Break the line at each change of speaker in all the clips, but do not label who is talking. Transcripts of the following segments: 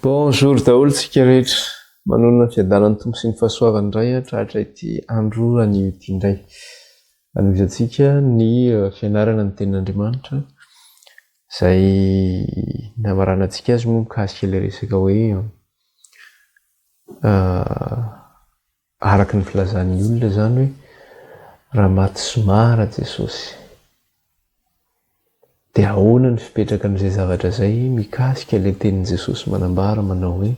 Bonjour daholo tsika rehetra, manonona ny fiadanan'ny tompo sy ny fahasoavany indray tratra ity andro anio indray. Anovisantsika ny fianarana ny tenin'Andriamanitra izay namarana antsika azy moa mikasika ilay resaka hoe araka ny filazan'ny olona zany hoe raha maty somara Jesosy dia ahoana ny fipetraka an'izay zavatra izay mikasika ilay tenin'i Jesosy manambara manao hoe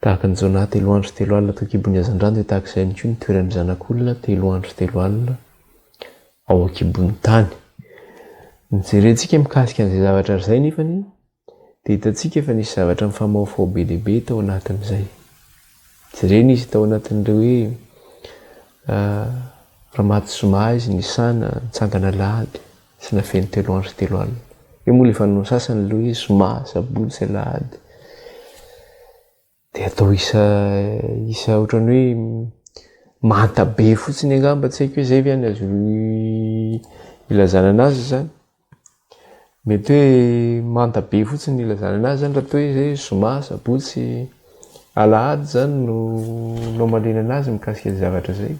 tahaka ny Jona 3 andro 3 alina tao an-kibon'ny hazandrano dia tahaka izay ihany koa ny toeran'ny zanak'olona 3 andro 3 alina ao an-kibon'ny tany. Nijerentsika mikasika an'izay zavatra izay nefany dia hitantsika efa nisy zavatra mifamaofao be lehibe tao anatin'izay. Jerena izy tao anatin'ireo hoe raha maty zoma izy nisana nitsangana lahady sy nafeny 3 andro 3 alina. Io moa ilay faninao sasany ilay hoe zoma, sabotsy, alahady. Dia atao isa ohatran'ny hoe manta be fotsiny angamba, tsy haiko hoe zay ve any azo ilazana anazy zany. Mety hoe manta be fotsiny ilazana anazy zany raha toa hoe zoma, sabotsy, alahady zany no malena anazy mikasika ny zavatra zay.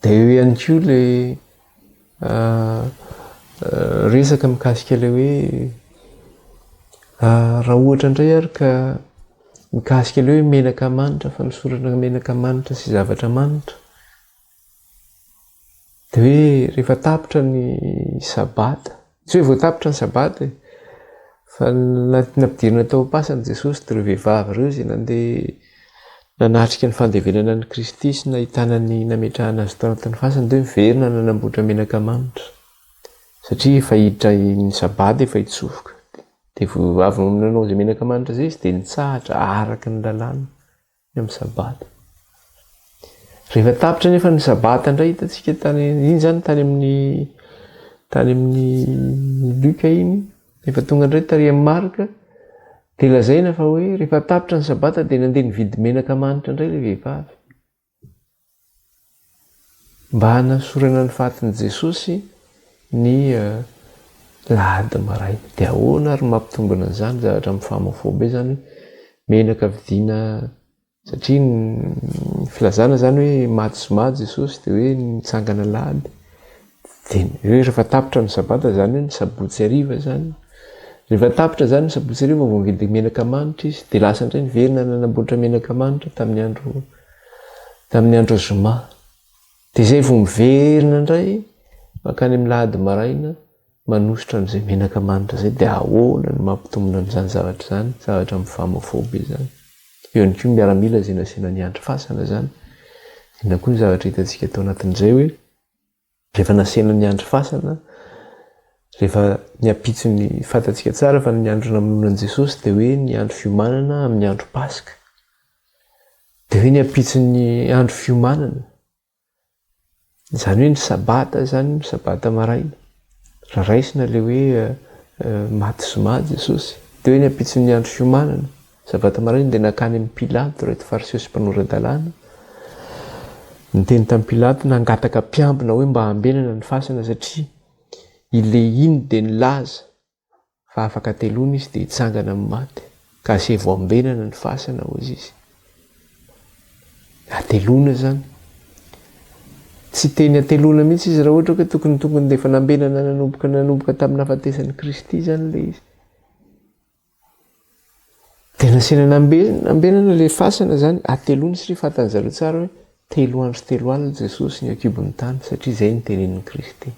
Dia eo ihany koa ilay resaka mikasika ilay hoe raha ohatra indray ary ka mikasika ilay hoe menaka manitra, fa nisoratra menaka manitra sy zavatra manitra. Dia hoe rehefa tapitra ny sabata, tsy hoe voatapitra ny sabata fa nampidirina tao am-pasany Jesosy dia ireo vehivavy ireo izay nandeha nanatrika ny fandevenana ny Kristy sy nahitana ny nametrahana azy tao anatin'ny fasana dia miverina nanamboatra menaka manitra. Satria efa hiditra ny sabata efa hitsofoka. Dia avy nanao izay menaka manitra izay izy dia nitsahatra araka ny lalàna amin'ny sabata. Rehefa tapitra nefa ny sabata indray hitantsika iny zany tany amin'ny Loïc iny, efa tonga indray tary amin'ny Marka dia lazaina fa hoe rehefa tapitra ny sabata dia nandeha nividy menaka manitra indray ilay vehivavy mba hanasorana ny fatin'i Jesosy ny lahady maraina. Dia ahoana ary mampitombona an'izany zavatra mifamaofao be zany menaka vidiana, satria ny filazana zany hoe maty zoma Jesosy dia hoe nitsangana lahady. Dia rehefa tapitra ny sabata zany hoe ny sabotsy hariva zany. Rehefa tapitra zany ny sabotsy hariva vao mividy menaka manitra izy dia lasa indray niverina nanamboatra menaka manitra tamin'ny andro zoma. Dia izay vao miverina indray makany amin'ny lahady maraina manositra an'izay menaka manitra izay dia ahoana ny mampitombona an'izany zavatra izany, zavatra mifamaofao be zany. Eo ihany koa miaramila izay nasiana ny andro fasana zany. Inona koa ny zavatra hitantsika tao anatin'izay hoe rehefa nasiana ny andro fasana, rehefa niampitso ny fantatsika tsara fa ny andro namononan Jesosy dia hoe ny andro fiomanana amin'ny andro Paska. Dia hoe niampitso ny andro fiomanana, izany hoe ny sabata zany, ny sabata maraina. Raha raisina ilay hoe maty zoma Jesosy. Dia hoe niampitso ny andro fiomanana, sabata maraina dia nakany amin'ny Pilato reto fariseo sy mpanora-dalàna. Niteny tamin'ny Pilato nangataka mpiambina hoe mba hambenana ny fasana satria ilay iny dia nilaza fa afaka teloana izy dia hitsangana amin'ny maty. Ka asy vao hambenana ny fasana hozy izy. Ateloana zany. Tsy teny ateloana mihitsy izy raha ohatra hoe tokony dia efa nambenana nanomboka tamin'ny nahafatesan'i Kristy zany ilay izy. Dia nasiana nambenana ilay fasana zany, ateloana sy fantan'ny zareo tsara hoe 3 andro 3 alina Jesosy ny an-kibon'ny tany satria izay ny tenenin'i Kristy.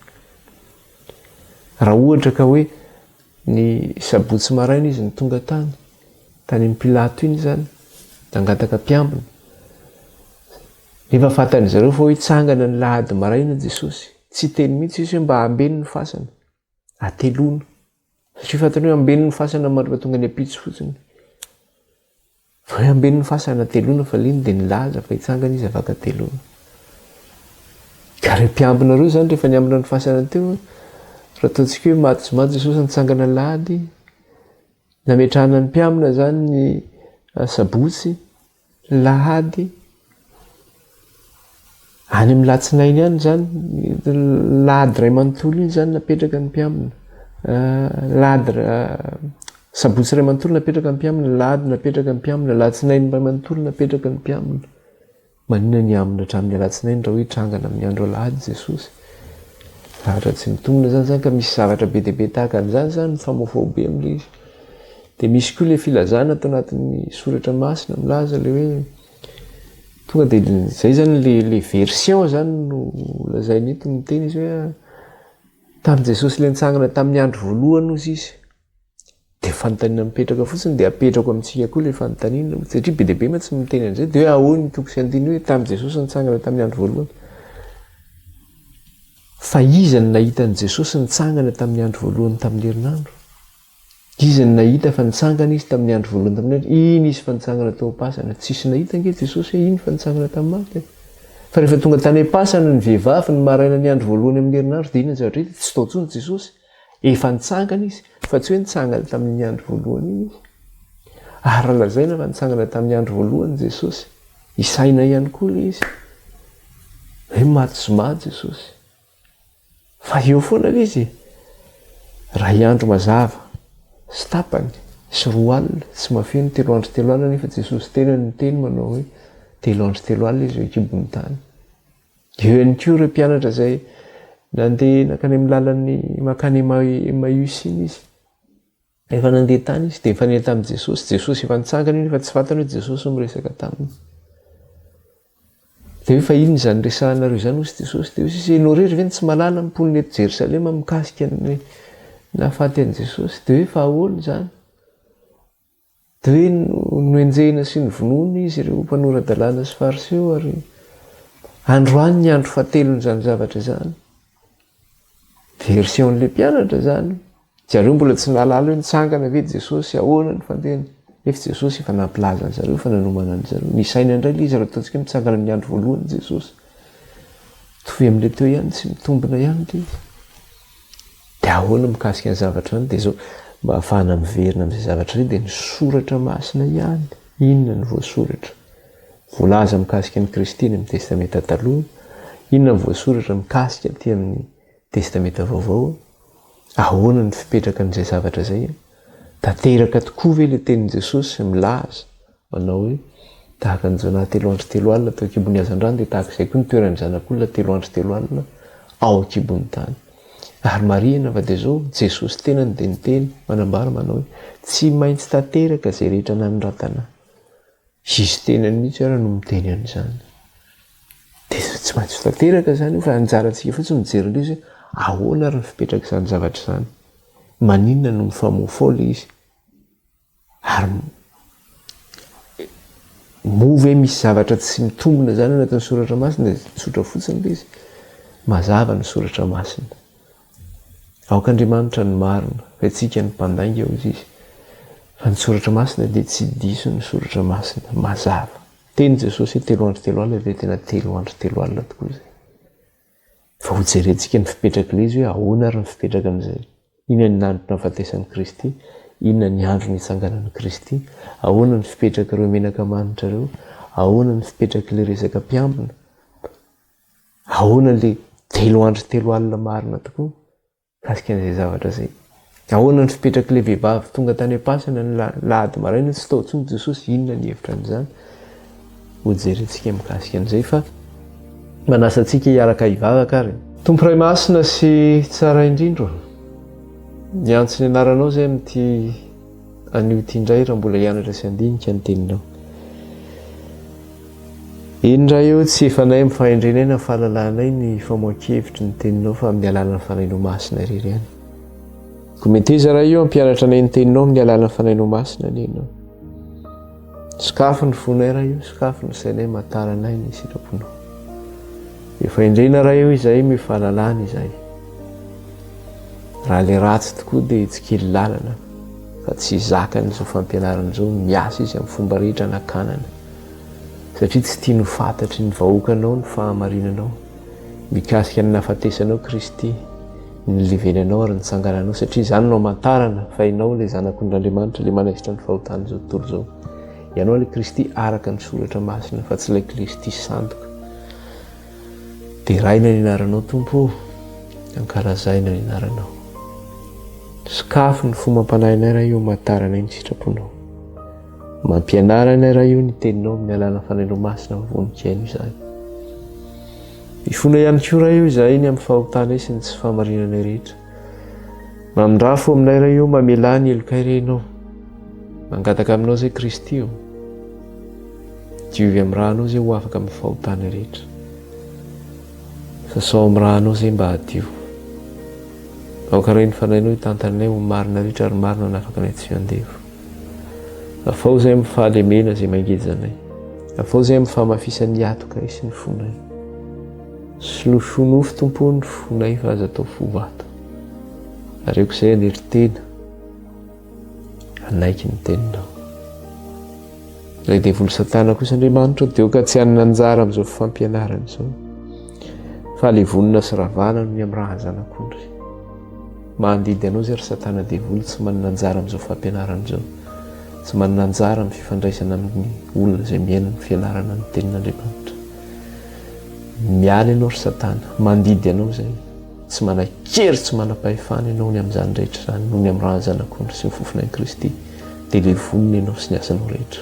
Raha ohatra ka hoe ny sabotsy maraina izy ny tonga tany amin'ny Pilato iny zany, nangataka mpiambina. Nefa fantan'ny zareo fa hoe hitsangana ny lahady maraina Jesosy. Tsy teny mihitsy izy hoe mba hambeno ny fasana, ateloana. Satria fantany hoe hambeno ny fasana maroka tonga ny ampitso fotsiny. Fa hoe hambeno ny fasana ateloana fa liny dia nilaza fa hitsangana izy afaka ateloana. Ka ireo mpiambina ireo zany rehefa niambina ny fasana teo, raha ataontsika hoe maty zoma Jesosy nitsangana lahady, nametrahana ny mpiambina zany ny sabotsy, lahady, any amin'ny latsinainy ihany zany, lahady iray manontolo iny zany napetraka ny mpiambina. Lahady Sabotsy iray manontolo napetraka ny mpiamina, lahady napetraka ny mpiamina, alatsinainy iray manontolo napetraka ny mpiamina. Manina ny amina hatramin'ny alatsinainy raha hoe hitrangana amin'ny andro alahady Jesosy. Zavatra tsy mitombina zany ka misy zavatra be dia be tahaka an'izany zany mifamoafao be amin'ilay izy. Dia misy koa ilay filazana atao anatin'ny soratra masina milaza ilay hoe tonga dia izay zany ilay version zany no lazainy eto ny teny izy hoe tamin'i Jesosy ilay nitsangana tamin'ny andro voalohany ozy izy. Dia fanontaniana mipetraka fotsiny dia apetrako amintsika koa ilay fanontaniana satria be dia be ma tsy miteny an'izay dia hoe ahoana toko sy andiny hoe tamin'i Jesosy nitsangana tamin'ny andro voalohany. Fa iza ny nahita an'i Jesosy nitsangana tamin'ny andro voalohany tamin'ny herinandro? Iza ny nahita fa nitsangana izy tamin'ny andro voalohany tamin'ny andro? Iny izy fa nitsangana tao am-pasana? Tsisy nahita ange Jesosy hoe iny fa nitsangana tamin'ny maty. Fa rehefa tonga tany am-pasana ny vehivavy ny maraina ny andro voalohany amin'ny herinandro dia iny ny zavatra hita tsy tao intsony Jesosy. Efa nitsangana izy fa tsy hoe nitsangana tamin'ny andro voalohany iny izy. Ary lazaina fa nitsangana tamin'ny andro voalohany Jesosy. Isaina ihany koa ilay izy. Hoe maty zoma Jesosy. Fa eo foana ilay izy. Ray andro mazava sy tapany sy roa alina tsy mahafeno 3 andro 3 alina nefa Jesosy tena ny teny manao hoe 3 andro 3 alina izy eo an-kibon'ny tany. Eo ihany koa ireo mpianatra izay nandeha nakany amin'ny lalan'ny makany Emmaüs iny izy. Efa nandeha tany izy dia efa nena tamin'i Jesosy. Jesosy efa nitsangana iny fa tsy fantany hoe Jesosy miresaka taminy. Dia hoe fa ino izany resahanareo izany hozy Jesosy? Dia hozy izy ianao rery ve tsy mahalala mimpoly eto Jerosalema mikasika ny nahafaty an'i Jesosy? Dia hoe fa ahoana izany? Dia hoe noenjehina sy novonoina izy ireo mpanorandalàna sy fariseo ary androany ny andro fahatelon'izany zavatra izany. Version'ilay mpianatra izany. Zareo mbola tsy nahalala hoe nitsangana ve Jesosy ahoana ny fandehany. Efa Jesosy efa nampilaza an'zareo fa nanomana an'zareo. Nisaina indray ilay izy raha ataontsika mitsangana amin'ny andro voalohany Jesosy. Tovy amin'ilay teo ihany tsy mitombina ihany ilay izy. Dia ahoana mikasika ny zavatra izany dia izao mba ahafahana miverina amin'izay zavatra izay dia ny soratra masina ihany. Inona ny voasoratra? Voalaza mikasika ny Kristy ny amin'ny testamenta taloha. Inona ny voasoratra mikasika aty amin'ny testamenta vaovao? Ahoana ny fipetraka an'izay zavatra izay? Tanteraka tokoa ve ilay tenin'i Jesosy milaza manao hoe tahaka an'izao na 3 andro 3 alina tao an-kibon'ny hazandrano dia tahaka izay koa ny toeran'ny zanak'olona 3 andro 3 alina ao an-kibon'ny tany. Ary marihana fa dia izao Jesosy tenany dia niteny manambara manao hoe tsy maintsy tanteraka izay rehetra nanoratana. Izy tenany mihitsy ary no miteny an'izany. Dia tsy maintsy tanteraka izany fa anjarantsika fotsiny mijery ilay izy ahoana ary ny fipetraka izany zavatra izany. Maninona no mifamoafao ilay izy. Ary move misy zavatra tsy mitombina izany anatin'ny soratra masina dia tsotra fotsiny ilay izy. Mazava ny soratra masina. Aok'Andriamanitra ny marina fa itsika ny mpandainga eo izy. Fa ny soratra masina dia tsy diso ny soratra masina. Mazava. Teny Jesosy 3 andro 3 alina dia tena 3 andro 3 alina tokoa izay. Fa ho jerentsika ny fipetraka ilay izy hoe ahoana ary ny fipetraka an'izay. Inona ny andro nahafatesan'i Kristy? Inona ny andro nitsanganan'i Kristy? Ahoana ny fipetraka ireo menaka manitra ireo? Ahoana ny fipetraka ilay resaka mpiambina? Ahoana ilay 3 andro 3 alina marina tokoa? Kasika an'izay zavatra izay. Ahoana ny fipetraka ilay vehivavy tonga tany am-pasana ny lahady maraina tsy tao intsony Jesosy? Inona ny hevitra an'izany? Ho jerentsika mikasika an'izay fa manasa antsika hiaraka hivavaka ary. Tompo iray masina sy tsara indrindro. Miantso ny anaranao izay amin'ity anio ity indray raha mbola hianatra sy handinika ny teninao. Indray eo tsy efanay mifahendrenay na fahalalanay ny famoan-kevitry ny teninao fa amin'ny alalany fanainao masina irery ihany. Ko mety iza raha io ampianatra anay ny teninao amin'ny alalany fanainao masina ny ianao. Sokafo ny fonay raha io, sokafo ny sainay mataranay ny sitraponao. Efa indrena raha eo izay mifahalalana izay. Raha ilay ratsy tokoa dia tsy kely lalana fa tsy zakany izao fampianarana izao miasa izy amin'ny fomba rehetra nakanana. Satria tsy tia no fantatry ny vahoakanao ny fahamarinanao mikasika ny nahafatesanao Kristy ny levenanao ary nitsangananao satria izany no amantarana fa ianao ilay zanak'Andriamanitra ilay manaisitra ny fahotana izao tontolo izao. Ianao ilay Kristy araka ny soratra masina fa tsy ilay Kristy sandoka. Dia raina ny anaranao Tompo, ankarazaina ny anaranao. Sakafo ny fomba mampanahinay raha io mahatarana ny sitraponao. Mampianaranay raha io ny teninao amin'ny alàna fanainao masina vonin-kaina izany. Ifona ihany koa raha io izahay ny amin'ny fahotanay sy ny tsy fahamarinanay rehetra. Mamindrafo aminay raha io mamelà ny elokay renao. Mangataka aminao izay Kristy io. Diovy amin'ny rahanao izay ho afaka amin'ny fahotanay rehetra. Sasao amin'ny rahanao izay mba hadio. Aoka reny fanainao hitantanay ho marina rehetra ary marina ny afaka nay tsy handevo. Afao izay amin'ny fahalemena izay mangejanay. Afao izay amin'ny fahamafisany atoka sy ny fonay. Sonosonofo tompony fonay fa aza atao fo vato. Areko izay aneritena. Anaiky ny teninao. Ilay devoly satana kosa Andriamanitra dia ka tsy hanana anjara amin'izao fampianarana izao. Fa le vonona sy ravana no ny amin'ny raha zanak'ondry. Mandidy anao izay ry satana devoly tsy manana anjara amin'izao fampianarana izao. Tsy manana anjara amin'ny fifandraisana amin'ny olona izay miaina ny fianarana ny tenin'Andriamanitra. Miala ianao ry satana, mandidy anao izay. Tsy manan-kery, tsy manam-pahefana ianao ny amin'izany rehetra izany, noho ny amin'ny raha zanak'ondry sy ny fofonan'i Kristy. Dia le vonona ianao sy ny asanao rehetra.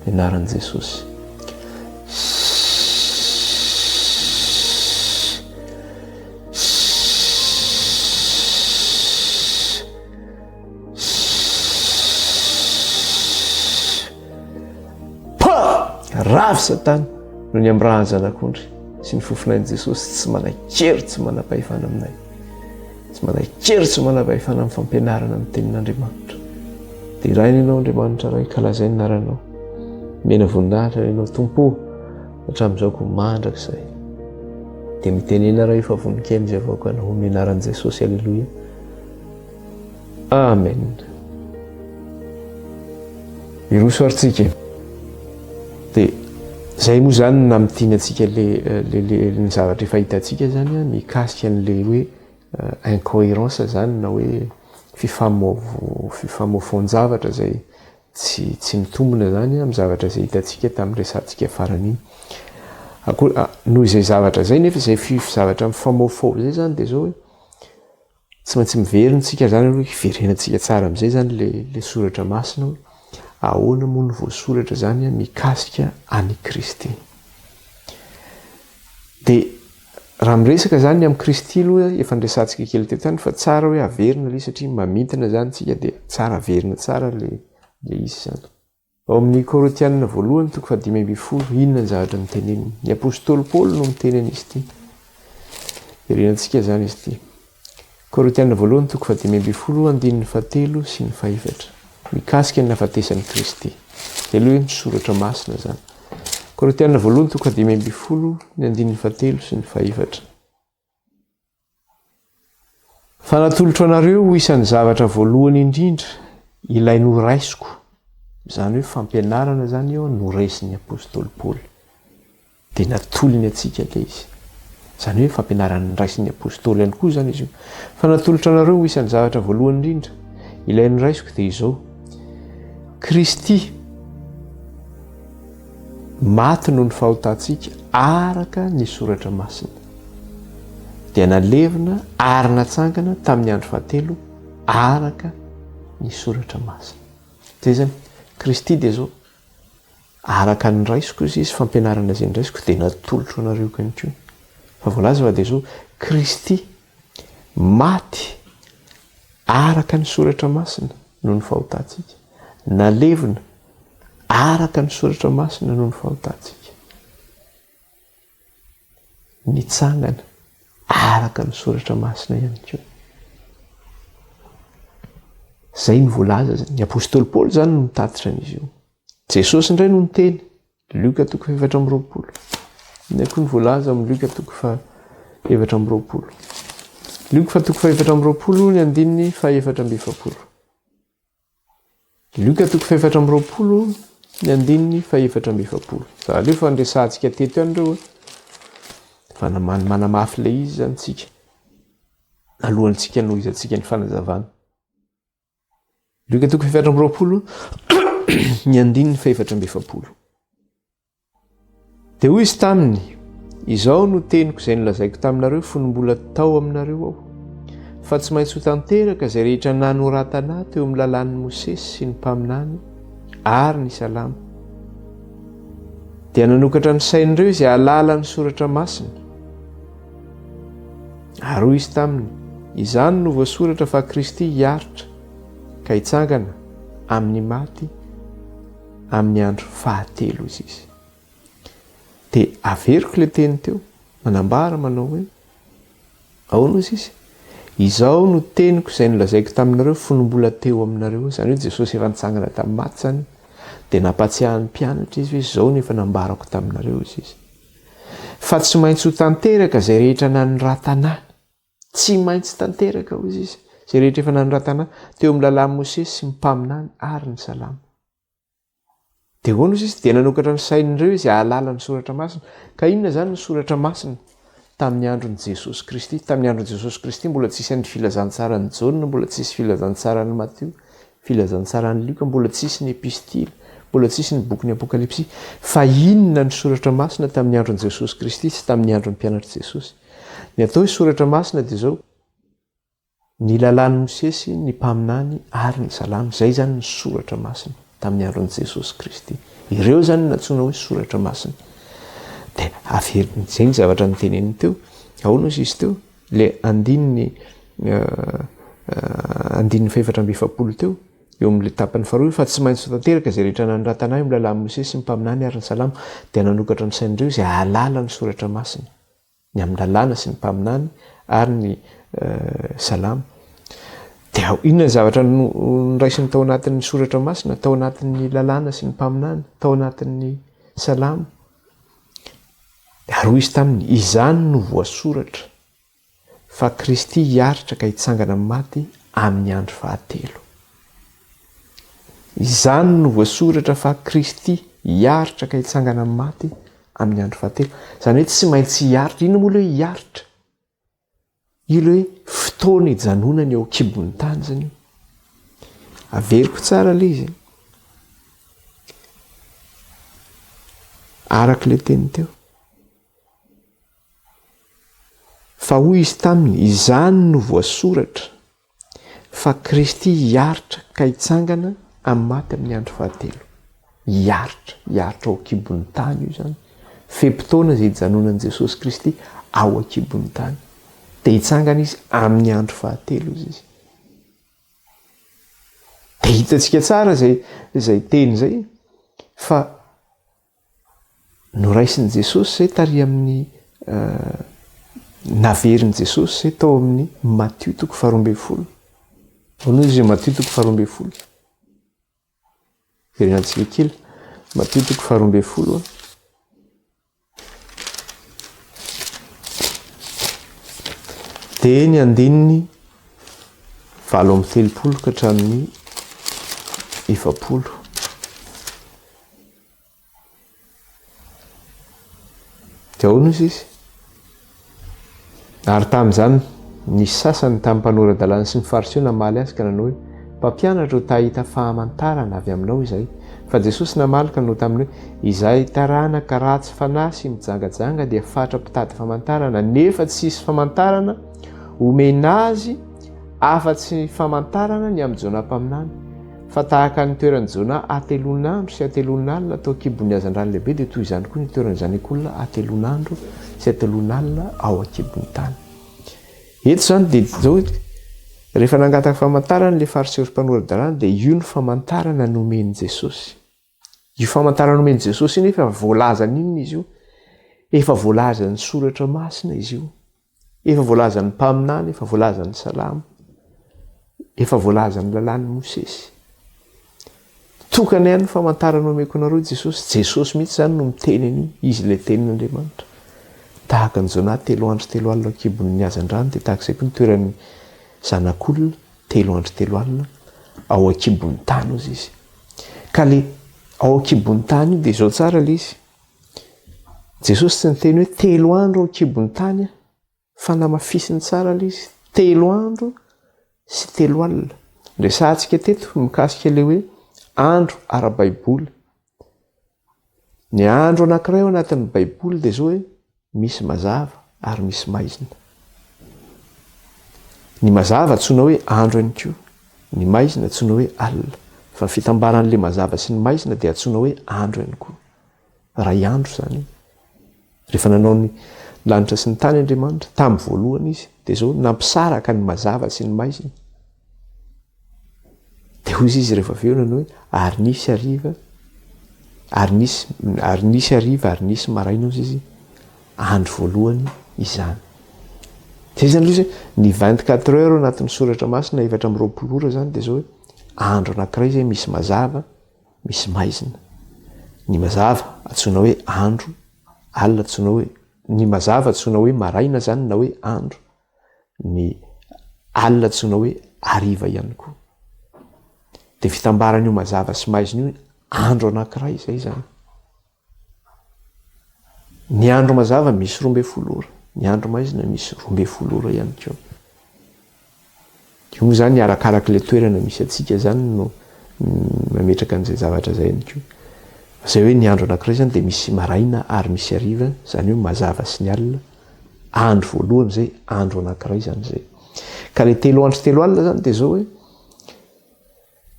Anaran'i Jesosy. Ravy satana noho ny amin'ny raha zanak'ondry sy ny fofonan'i Jesosy. Tsy manan-kery, tsy manam-pahefana aminay. Tsy manan-kery, tsy manam-pahefana amin'ny fampianarana amin'ny tenin'Andriamanitra. Dia iraina ianao Andriamanitra ray, kalazay ny anaranao. Mena voninahitra ianao Tompo hatramin'izao ko mandrakizay. Dia mitenena raha efa vonin-kaina izay avao ka ho amin'ny anaran'i Jesosy. Alleluia. Amen. Iroso aritsika. Dia izay moa izany na mitiny antsika ny zavatra efa hitantsika zany mikasika an'ilay hoe incohérence zany na hoe fifamofoan-javatra izay tsy mitombona zany amin'ny zavatra izay hitantsika tamin'ny resantsika farany iny. Noho izay zavatra izay nefa izay zavatra mifamofo izay zany dia zao hoe tsy maintsy miverintsika zany hoe hiverenantsika tsara amin'izay zany le soratra masina hoe ahoana moa ny voasoratra zany mikasika any Kristy. Dia raha miresaka zany amin'ny Kristy aloha efa nresantsika kely teto tany fa tsara hoe averina ilay satria mamintana zany tsika dia tsara averina tsara le izy zany. Ao amin'ny Korintianina voalohany 5:10 inona ny zavatra niteneniny. Ny apôstôly Paoly no mitenena izy ity. Verenantsika zany izy ity. Korintianina voalohany 5:10 andininy 7 sy ny 8. Mikasika ny nahafatesan'i Kristy. Dia aloha ny soratra masina zany. Korintianina voalohany 5:10 ny andininy 7 sy ny 8. Fa natolotro anareo ho isan'ny zavatra voalohany indrindra ilay noraisiko. Zany hoe fampianarana zany eo noraisiny apôstôly Paoly. Dia natolony atsika ilay izy. Zany hoe fampianarana noraisiny apôstôly ihany koa zany izy io. Fa natolotro anareo ho isan'ny zavatra voalohany indrindra ilay noraisiko dia izao. Kristy maty noho ny fahotantsika araka ny soratra masina. Dia nalevina ary natsangana tamin'ny andro fahatelo araka ny soratra masina. Dia zany Kristy dia zao araka ny raisiko izy fampianarana izay ny raisiko dia natolotro anareo ihany koa. Fa voalaza fa dia zao Kristy maty araka ny soratra masina noho ny fahotantsika. Nalevina araka ny soratra masina noho ny fahotantsika. Nitsangana araka ny soratra masina ihany koa. Zay ny voalaza ny apôstôly Paoly zany no mitatitra an'izy io. Jesosy indray no niteny. Loïc 4:20. Ny koa ny voalaza amin'ny Loïc 4:20. Loïc 4:20 ny andininy 4:20. Loïc 4:20 ny andininy 4:20. Za aleo fa andresantsika teto ihany ireo fa manamafy ilay izy zany tsika. Alohantsika no izantsika ny fanazavana. Loïc 4:20 ny andininy 4:20. Dia hoy izy taminy, izao no teniko izay nolazaiko taminareo fony mbola tao aminareo aho. fa tsy maintsy ho tanteraka izay rehetra nanoratana teo amin'ny lalàn'ny Mosesy sy ny mpaminany ary ny salama. Dia nanokatra ny sain'ireo izay halala ny soratra masina. Ary hoy izy taminy, izany no voasoratra fa Kristy hiaritra ka hitsangana amin'ny maty amin'ny andro fahatelo izy. Dia averiko ilay teny teo, manambara manao hoe ahoana izy izy? Izao no teniko izay nolazaiko taminareo fonombola teo aminareo. Izany hoe Jesosy efa nitsangana tamin'ny maty zany. Dia nampatsiahan'ny mpianatra izy hoe izao no efa nambarako taminareo izy. Fa tsy maintsy ho tanteraka izay rehetra nanoratana. Tsy maintsy tanteraka hoy izy. Izay rehetra efa nanoratana teo amin'ny lalàn'i Mosesy sy ny mpaminany ary ny salama. Dia hoana izy? Dia nanokatra ny sain'ireo izay hahalala ny soratra masina. Ka inona zany ny soratra masina? Tamin'ny andron'i Jesosy Kristy. Tamin'ny andron'i Jesosy Kristy mbola tsisy ny filazantsarany Jaune, mbola tsisy filazantsarany Matthieu, filazantsarany Luc, mbola tsisy ny epistily, mbola tsisy ny boky ny Apokalypsy. Fa inona ny soratra masina tamin'ny andron'i Jesosy Kristy sy tamin'ny andron'ny mpianatra Jesosy? Ny atao hoe soratra masina dia izao: ny lalàn'ny Mosesy, ny mpaminany ary ny salama. Izay zany ny soratra masina tamin'ny andron'i Jesosy Kristy. Ireo zany natsoina hoe soratra masina. Dia averina izay ny zavatra nyteneniny teo. Ahoana izy teo? Ilay andininy faefatra amby efapolo teo, eo amin'ilay tapany faharoa, fa tsy maintsy tanteraka izay rehetra nanoratana amin'ny lalàn'ny Mosesy sy ny mpaminany ary ny salama. Dia nanokatra ny sain'ireo izay hahalala ny soratra masina, ny amin'ny lalàna sy ny mpaminany ary ny salama. Dia inona ny zavatra noraisiny tao anatin'ny soratra masina, tao anatin'ny lalàna sy ny mpaminany, tao anatin'ny salama? Ary hoy izy taminy, izany no voasoratra fa Kristy hiaritra ka hitsangana amin'ny maty amin'ny andro fahatelo. Izany no voasoratra fa Kristy hiaritra ka hitsangana amin'ny maty amin'ny andro fahatelo. Izany hoe tsy maintsy hiaritra. Inona moa ilay hoe hiaritra? Io ilay hoe fotoana hijanonany eo an-kibon'ny tany zany. Averiko tsara ilay izy. Araka ilay teny teo. Fa hoy izy taminy, izany no voasoratra fa Kristy hiaritra ka hitsangana amin'ny maty amin'ny andro fahatelo. Hiaritra ao an-kibon'ny tany io zany. Fe-potoana izay hijanonan'i Jesosy Kristy ao an-kibon'ny tany. Dia hitsangana izy amin'ny andro fahatelo izy. Dia hitantsika tsara izay teny izay fa noraisin'i Jesosy izay taria amin'ny naverin'i Jesosy izay tao amin'ny Matthieu 12:12. Hono izy Matthieu 12:12. Verenantsika kely. Matthieu 12:12. Dia ny andininy 7:30 ka hatramin'ny 70. Dia ahoana izy? Ary tamin'izany ny sasany tamin'ny mpanoran-dalàna sy ny fariseo namaly azy ka nanao hoe, mpampianatra ho tahita fahamantarana avy aminao izahay. Fa Jesosy namaly ka nanao taminy hoe, izahay taranaka ratsy fanahy sy mijangajanga dia fatra mpitady famantarana, nefa tsisy famantarana omena azy afa-tsy famantarana ny amin'ny Jona mpaminany. Fa tahaka ny toeran'ny Jona atelon'andro sy atelon'alina tao an-kibon'ny hazan-drano lehibe, dia toy izany koa ny toeran'izany olona atelon'andro sy atelon'alina ao an-kibon'ny tany. Eto izany dia izao rehefa nangataka famantarana ilay fariseo sy mpanoran-dalàna, dia io ny famantarana nomen'i Jesosy. Io famantarana nomen'i Jesosy iny efa voalazany inona izy io? Efa voalazany soratra masina izy io. Efa voalazany mpaminany, efa voalazany salama, efa voalazany lalàn'ny Mosesy. Tokana ihany ny famantarana omeko anareo Jesosy. Jesosy mihitsy izany no miteny an'io, izy ilay tenin'Andriamanitra. Tahaka ny Jona 3 andro 3 alina an-kibon'ny hazan-drano, dia tahaka izay koa ny toeran'ny zanak'olona 3 andro 3 alina ao an-kibon'ny tany ozy izy. Ka ilay ao an-kibon'ny tany io dia izao tsara ilay izy. Jesosy tsy niteny hoe 3 andro ao an-kibon'ny tany, fa namafisiny tsara ilay izy. 3 andro sy 3 alina. Resahantsika teto mikasika ilay hoe andro ara-baiboly. Ny andro anankiray ao anatin'ny baiboly dia izao hoe misy mazava ary misy maizina. Ny mazava antsoina hoe andro ihany koa. Ny maizina antsoina hoe alina. Fa fitambaran'le mazava sy ny maizina dia antsoina hoe andro ihany koa. Ray andro zany. Rehefa nanao ny lanitra sy ny tany Andriamanitra tamin'ny voalohany izy dia zao nampisaraka ny mazava sy ny maizina. Dia hoy izy rehefa avy eo nanao hoe ary nisy hariva, ary nisy hariva, ary nisy maraina hozy izy andro voalohany izany. Zay zany ilay ny 24 heures anatin'ny soratra masina 420 ora zany dia zao hoe andro anankiray zay misy mazava, misy maizina. Ny mazava antsoina hoe andro, alina antsoina hoe ny mazava antsoina hoe maraina zany na hoe andro. Ny alina antsoina hoe hariva ihany koa. Dia fitambaran'io mazava sy maizina io andro anankiray zay zany. Ny andro mazava misy 12 ora, ny andro maizina misy 12 ora ihany koa. Io zany arakarak'ilay toerana misy atsika zany no mametraka an'izay zavatra zay ihany koa. Zay hoe ny andro anankiray zany dia misy maraina ary misy hariva, zany hoe mazava sy ny alina. Andro voalohany zay andro anankiray zany zay. Ka ilay 3 andro 3 alina zany dia zao hoe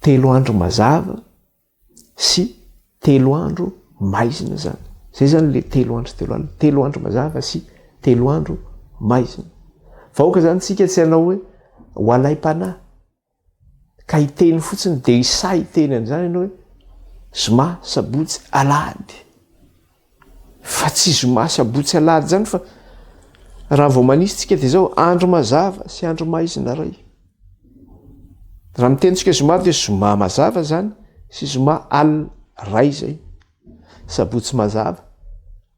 3 andro mazava sy 3 andro maizina zany. Zay zany ilay 3 andro 3 alina. 3 andro mazava sy 3 andro maizina. Vahoaka zany tsika tsy hanao hoe ho alai-panahy ka hiteny fotsiny dia isay hiteny an'izany ianao hoe zoma sabotsy alahady. Fa tsy zoma sabotsy alahady zany fa raha vao manisy tsika dia zao andro mazava sy andro maizina ray. Raha mitentsika zoma dia zoma mazava zany sy zoma alina ray zay. Sabotsy mazava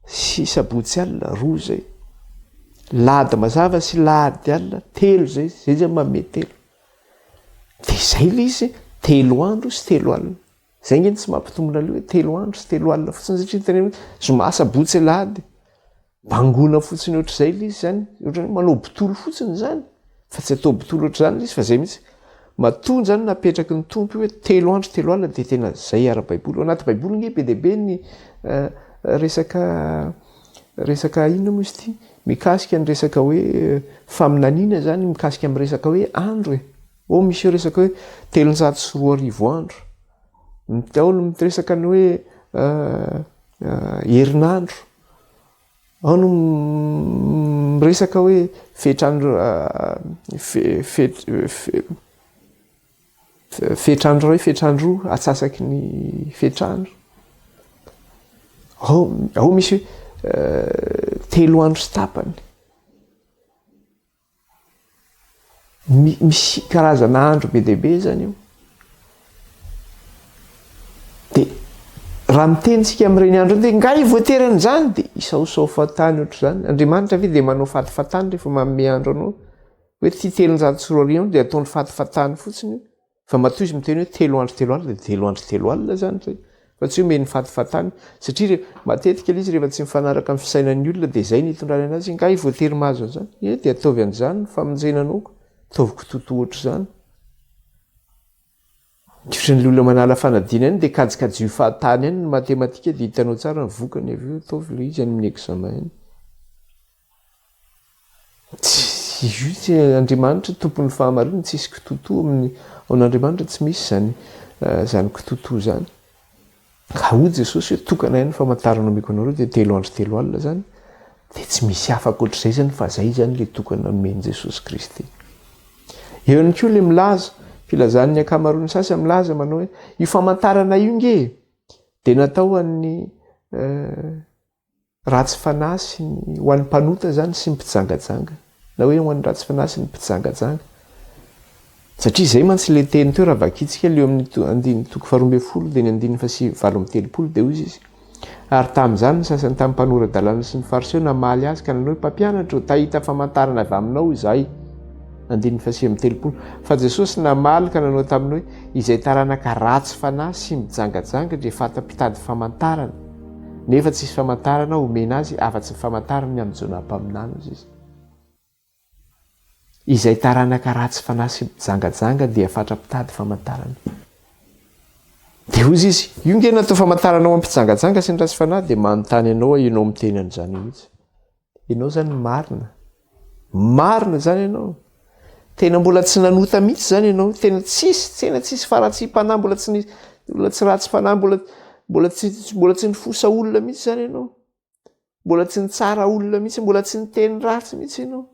sy sabotsy alina roa zay. Lahady mazava sy lahady alina telo zay. Zay zany manome telo. Dia izay ilay izy 3 andro sy 3 alina. Zay ngeny tsy mampitombona le hoe 3 andro sy 3 alina fotsiny satria tena hoe zoma sabotsy alahady. Bangona fotsiny ohatr'izay ilay izy zany. Ohatrany manao bitolo fotsiny zany. Fa tsy atao bitolo ohatr'izany ilay izy fa zay mihitsy. Matony zany napetraky ny tompo hoe 3 andro 3 alina dia tena zay ara-baiboly. Anaty baiboly nge be dia be ny resaka inona moa izy ity? Mikasika ny resaka hoe faminaniana zany, mikasika amin'ny resaka hoe andro e. Ao misy eo resaka hoe 340 andro. Ao no miresaka ny hoe herinandro. Ao no miresaka hoe fetrandro fetrandro ray, fetrandro atsasaky ny fetrandro. Ao misy hoe 3 andro sy tapany. Misy karazana andro be dia be zany io. Dia raha mitentsika amin'ireny andro dia ngai voateran'izany dia isaosao fatany ohatr'izany. Andriamanitra ve dia manao fatifatany rehefa manome andro anao hoe ty 340 dia ataony fatifatany fotsiny. Fa matoa izy miteny hoe 3 andro 3 alina dia 3 andro 3 alina zany zay. Fa tsy hoe meny fatifatany satria matetika ilay izy rehefa tsy mifanaraka amin'ny fisainan'ny olona dia izay ny hitondrany anazy ngai voatery mahazo an'izany. Dia ataovy an'izany famonjenanao, ataoviko totoa ohatr'izany. Ohatran'ny olona manala fanadina ihany dia kajikajio fahatany ihany ny matematika dia hitanao tsara ny vokany avy eo ataovy ilay izy amin'ny examen ihany. Tsy Andriamanitra tompon'ny fahamarinana tsy isy kitotoa amin'ny ao an'Andriamanitra tsy misy zany kitotoa zany. Ka hoy Jesosy hoe tokana ihany famantarana omeko anareo dia 3 andro 3 alina zany dia tsy misy afaka ohatr'izay zany fa zay zany ilay tokana nomeny Jesosy Kristy. Eo ihany koa ilay milaza filazan'ny ankamaroany sasany milaza manao hoe io famantarana io nge dia natao an'ny ratsy fanahy sy ho an'ny mpanota zany sy ny mpijangajanga. Na hoe ho an'ny ratsy fanahy sy ny mpijangajanga. Satria izay mantsy ilay teny teo raha vakitsika leo amin'ny 220 dia ny 9:7 dia hoy izy. Ary tamin'izany ny sasany tamin'ny mpanoradalàna sy ny fariseo namaly azy ka nanao hoe mpampianatra tahita famantarana avy aminao izahay. 9:7. Fa Jesosy namaly ka nanao taminy hoe izay taranaka ratsy fanahy sy mijangajanga dia fata-pitady famantarana. Nefa tsisy famantarana omena azy afa-tsy famantarana ny amin'izao nampaminana izy. Izay taranaka ratsy fanahy sy mijangajanga dia fatra-pitady famantarana. Dia hoy izy, io nge natao famantaranao amin'ny mpijangajanga sy ny ratsy fanahy dia manontany ianao ianao miteny an'izany mihitsy. Ianao zany marina. Marina zany ianao. tena mbola tsy nanota mihitsy zany ianao, tena tsisy faratsy mpanahy, mbola tsy ratsy fanahy, mbola tsy nifosa olona mihitsy zany ianao, mbola tsy nitsara olona mihitsy, mbola tsy niteny ratsy mihitsy ianao,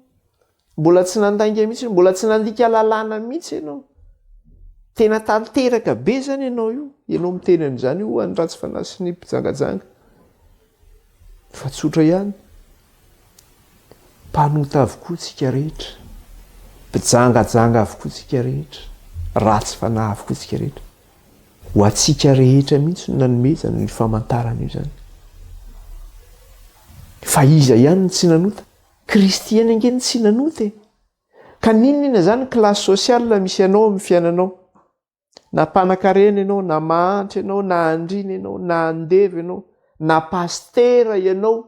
mbola tsy nandainga mihitsy, mbola tsy nandika lalàna mihitsy ianao, tena tanteraka be zany ianao io, ianao miteny an'izany io any ratsy fanahy sy ny mpijangajanga fa tsotra ihany. Mpanota avokoa tsika rehetra, mpijangajanga avokoa tsika rehetra, ratsy fanahy avokoa tsika rehetra, ho atsika rehetra mihitsy no nanomezana ny famantarana io zany. Fa iza ihany ny tsy nanota? Kristy ihany ange ny tsy nanota e. Ka ninona zany klasy sosiala misy ianao amin'ny fiainanao? Na mpanan-karena ianao, na mahantra ianao, na andriana ianao, na andeva ianao, na pastera ianao,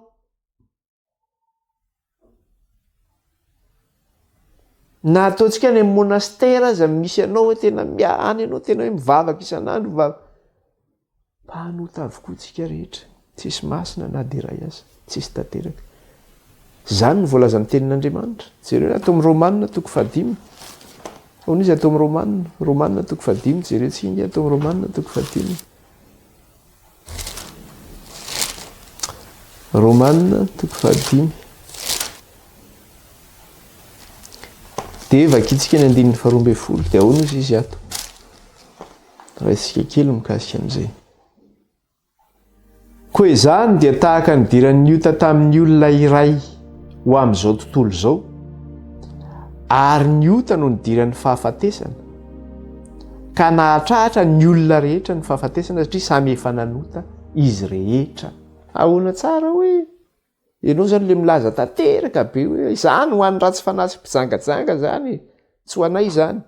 na ataontsika any amin'ny monastera aza misy ianao hoe tena miany ianao, tena hoe mivavaka isan'andro mivavaka. Mpanota avokoa tsika rehetra, tsisy masina na de iray aza, tsisy tanteraka. Zany no voalazan'ny tenin'Andriamanitra. Jereo atao amin'ny Romanina toko 5. Ao izy atao amin'ny Romanina toko 5, jereo tsinga atao amin'ny Romanina toko 5. Romanina toko 5. Dia vakitsika ny 12 dia ahoana izy ato. Raisika kely mikasika an'izay. Koa izany dia tahaka ny diran'ny ota tamin'ny olona iray ho amin'izao tontolo izao, ary ny ota no nidiran'ny fahafatesana, ka nahatrahatra ny olona rehetra ny fahafatesana satria samy efa nanota izy rehetra. Ahoana tsara hoe ianao zany le milaza tanteraka be hoe izany ho an'ny ratsy fanahy sy mpijangajanga zany, tsy ho anay izany.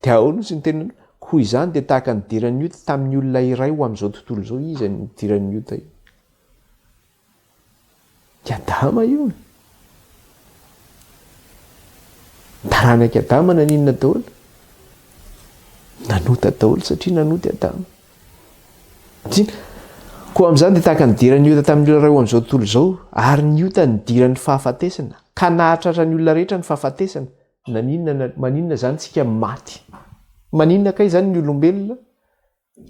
Dia ahoana izy ny tena koa izany dia tahaka ny diran'ny ota tamin'ny olona iray ho amin'izao tontolo izao, izy ny diran'ny ota io. Dia Adama io. Taranaka Adama naninona daholo? Nanota daholo satria nanota Adama. Koa amin'izany dia tahaka ny diran'ny ota tamin'ny olona iray ho amin'izao tontolo izao, ary ny ota ny diran'ny fahafatesana, ka nahatratra ny olona rehetra ny fahafatesana. Maninona zany tsika maty? Maninona kay zany ny olombelona?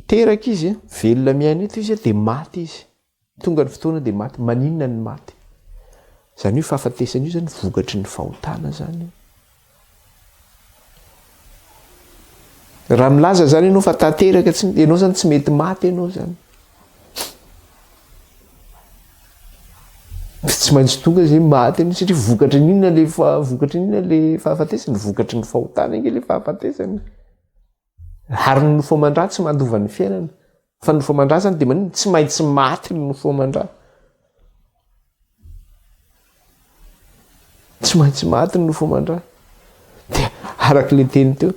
Teraka izy, velona miaina eto izy dia maty izy. Tonga ny fotoana dia maty. Maninona ny maty? Zany io fahafatesana io zany vokatry ny fahotana zany. Raha milaza zany ianao fa tanteraka, ianao zany tsy mety maty ianao zany. Tsy maintsy tonga zay maty ianao satria vokatry n'inona le fahafatesana? Vokatry ny fahotana enge le fahafatesana. Ary ny nofo aman-drà tsy mandova ny fiainana. Fa ny nofo aman-drà zany dia maninona? Tsy maintsy maty ny nofo aman-drà. Tsy maintsy maty ny nofo aman-drà. Dia araka le teny teo.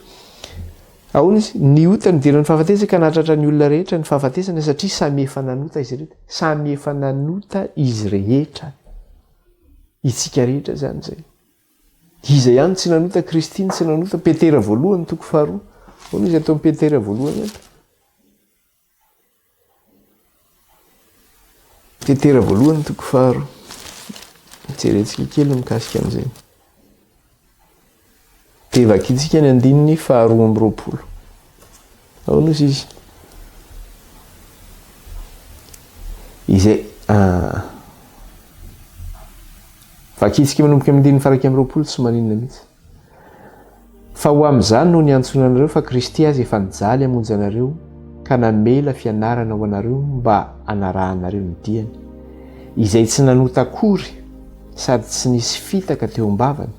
Ahoana izy? Ny ota ny diran'ny fahafatesana ka nahatratra ny olona rehetra ny fahafatesana satria samy efa nanota izy rehetra. Samy efa nanota izy rehetra. Itsika rehetra zany zay. Iza ihany tsy nanota? Kristy ny tsy nanota. Petera voalohany toko 2. Ahoana izy atao amin'ny Petera voalohany? Petera voalohany toko 2. Jerentsika kely mikasika an'izay. Dia vakitsika ny 2:20. Ahoana izy? Izay vakitsika manomboka amin'ny 2:20 tsy maninona mihitsy. Fa ho amin'izany no niantsona anareo fa Kristy azy efa nijaly hamonjy anareo ka namela fianarana ho anareo mba hanarahanareo ny diany, izay tsy nanota akory sady tsy nisy fitaka teo am-bavany.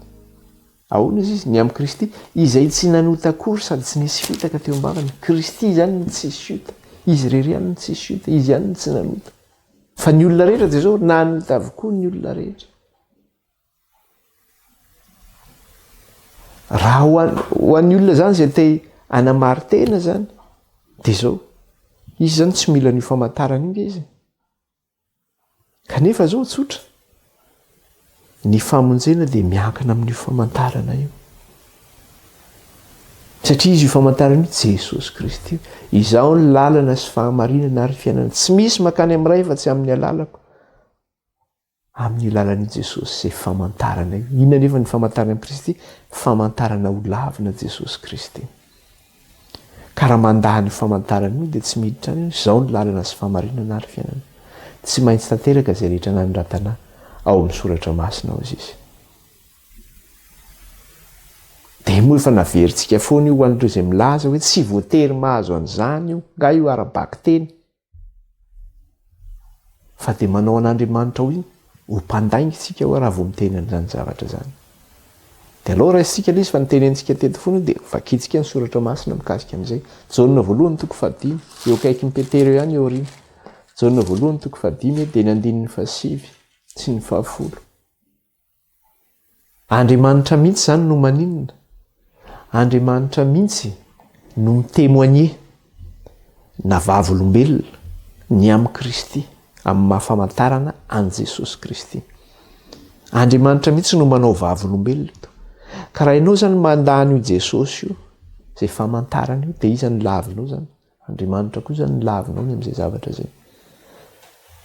Ahoana izy? Ny amin'ny Kristy izay tsy nanota akory sady tsy nisy fitaka teo am-bavany. Kristy zany ny tsisy fita, izy rery ihany ny tsisy fita, izy ihany ny tsy nanota. Fa ny olona rehetra dia zao nanota avokoa ny olona rehetra. Raha ho an'ny olona zany izay te hanamary-tena zany dia zao, izy zany tsy mila ny famantarana inge izy. Kanefa zao tsotra, ny famonjena dia miankina amin'ny famantarana io. Satria izy io famantarana io Jesosy Kristy. Izaho ny lalana sy fahamarinana ary fiainana. Tsy misy makany amin'iray fa tsy amin'ny alalako. amin'ny lalan'i Jesosy zay famantarana io. Inona nefa ny famantarana i Kristy? Famantarana ho lavina Jesosy Kristy. Ka raha mandaha ny famantarana io dia tsy miditra any izao ny lalana sy famarinana ary fiainana. Tsy maintsy tanteraka izay rehetra nanoratana ao amin'ny soratra masina ao izy. Dia moa efa naverintsika foana io ho an'ireo izay milaza hoe tsy voatery mahazo an'izany io, nga io ara-baky teny. Fa dia manao an'Andriamanitra ho iny, ho mpandainga isika hoe raha vao miteny an'izany zavatra zany. Dia aloha raha isika ilay izy fa nitenentsika teto foana dia vakitsika ny soratra masina mikasika amin'izay. Jaonina voalohany toko 5, eo akaiky ny Petera ihany eo aoriana. Jaonina voalohany toko 5 dia ny 9 sy ny 10. Andriamanitra mihitsy zany no maninona? Andriamanitra mihitsy no mitémoigner na vavolombelona ny amin'ny Kristy, amin'ny mahafamantarana an' Jesosy Kristy. Andriamanitra mihitsy no manao vavolombelona to. Ka raha ianao zany mandany io Jesosy io, izay famantarana io, dia iza ny lavinao zany? Andriamanitra koa zany ny lavinao ny amin'izay zavatra zay.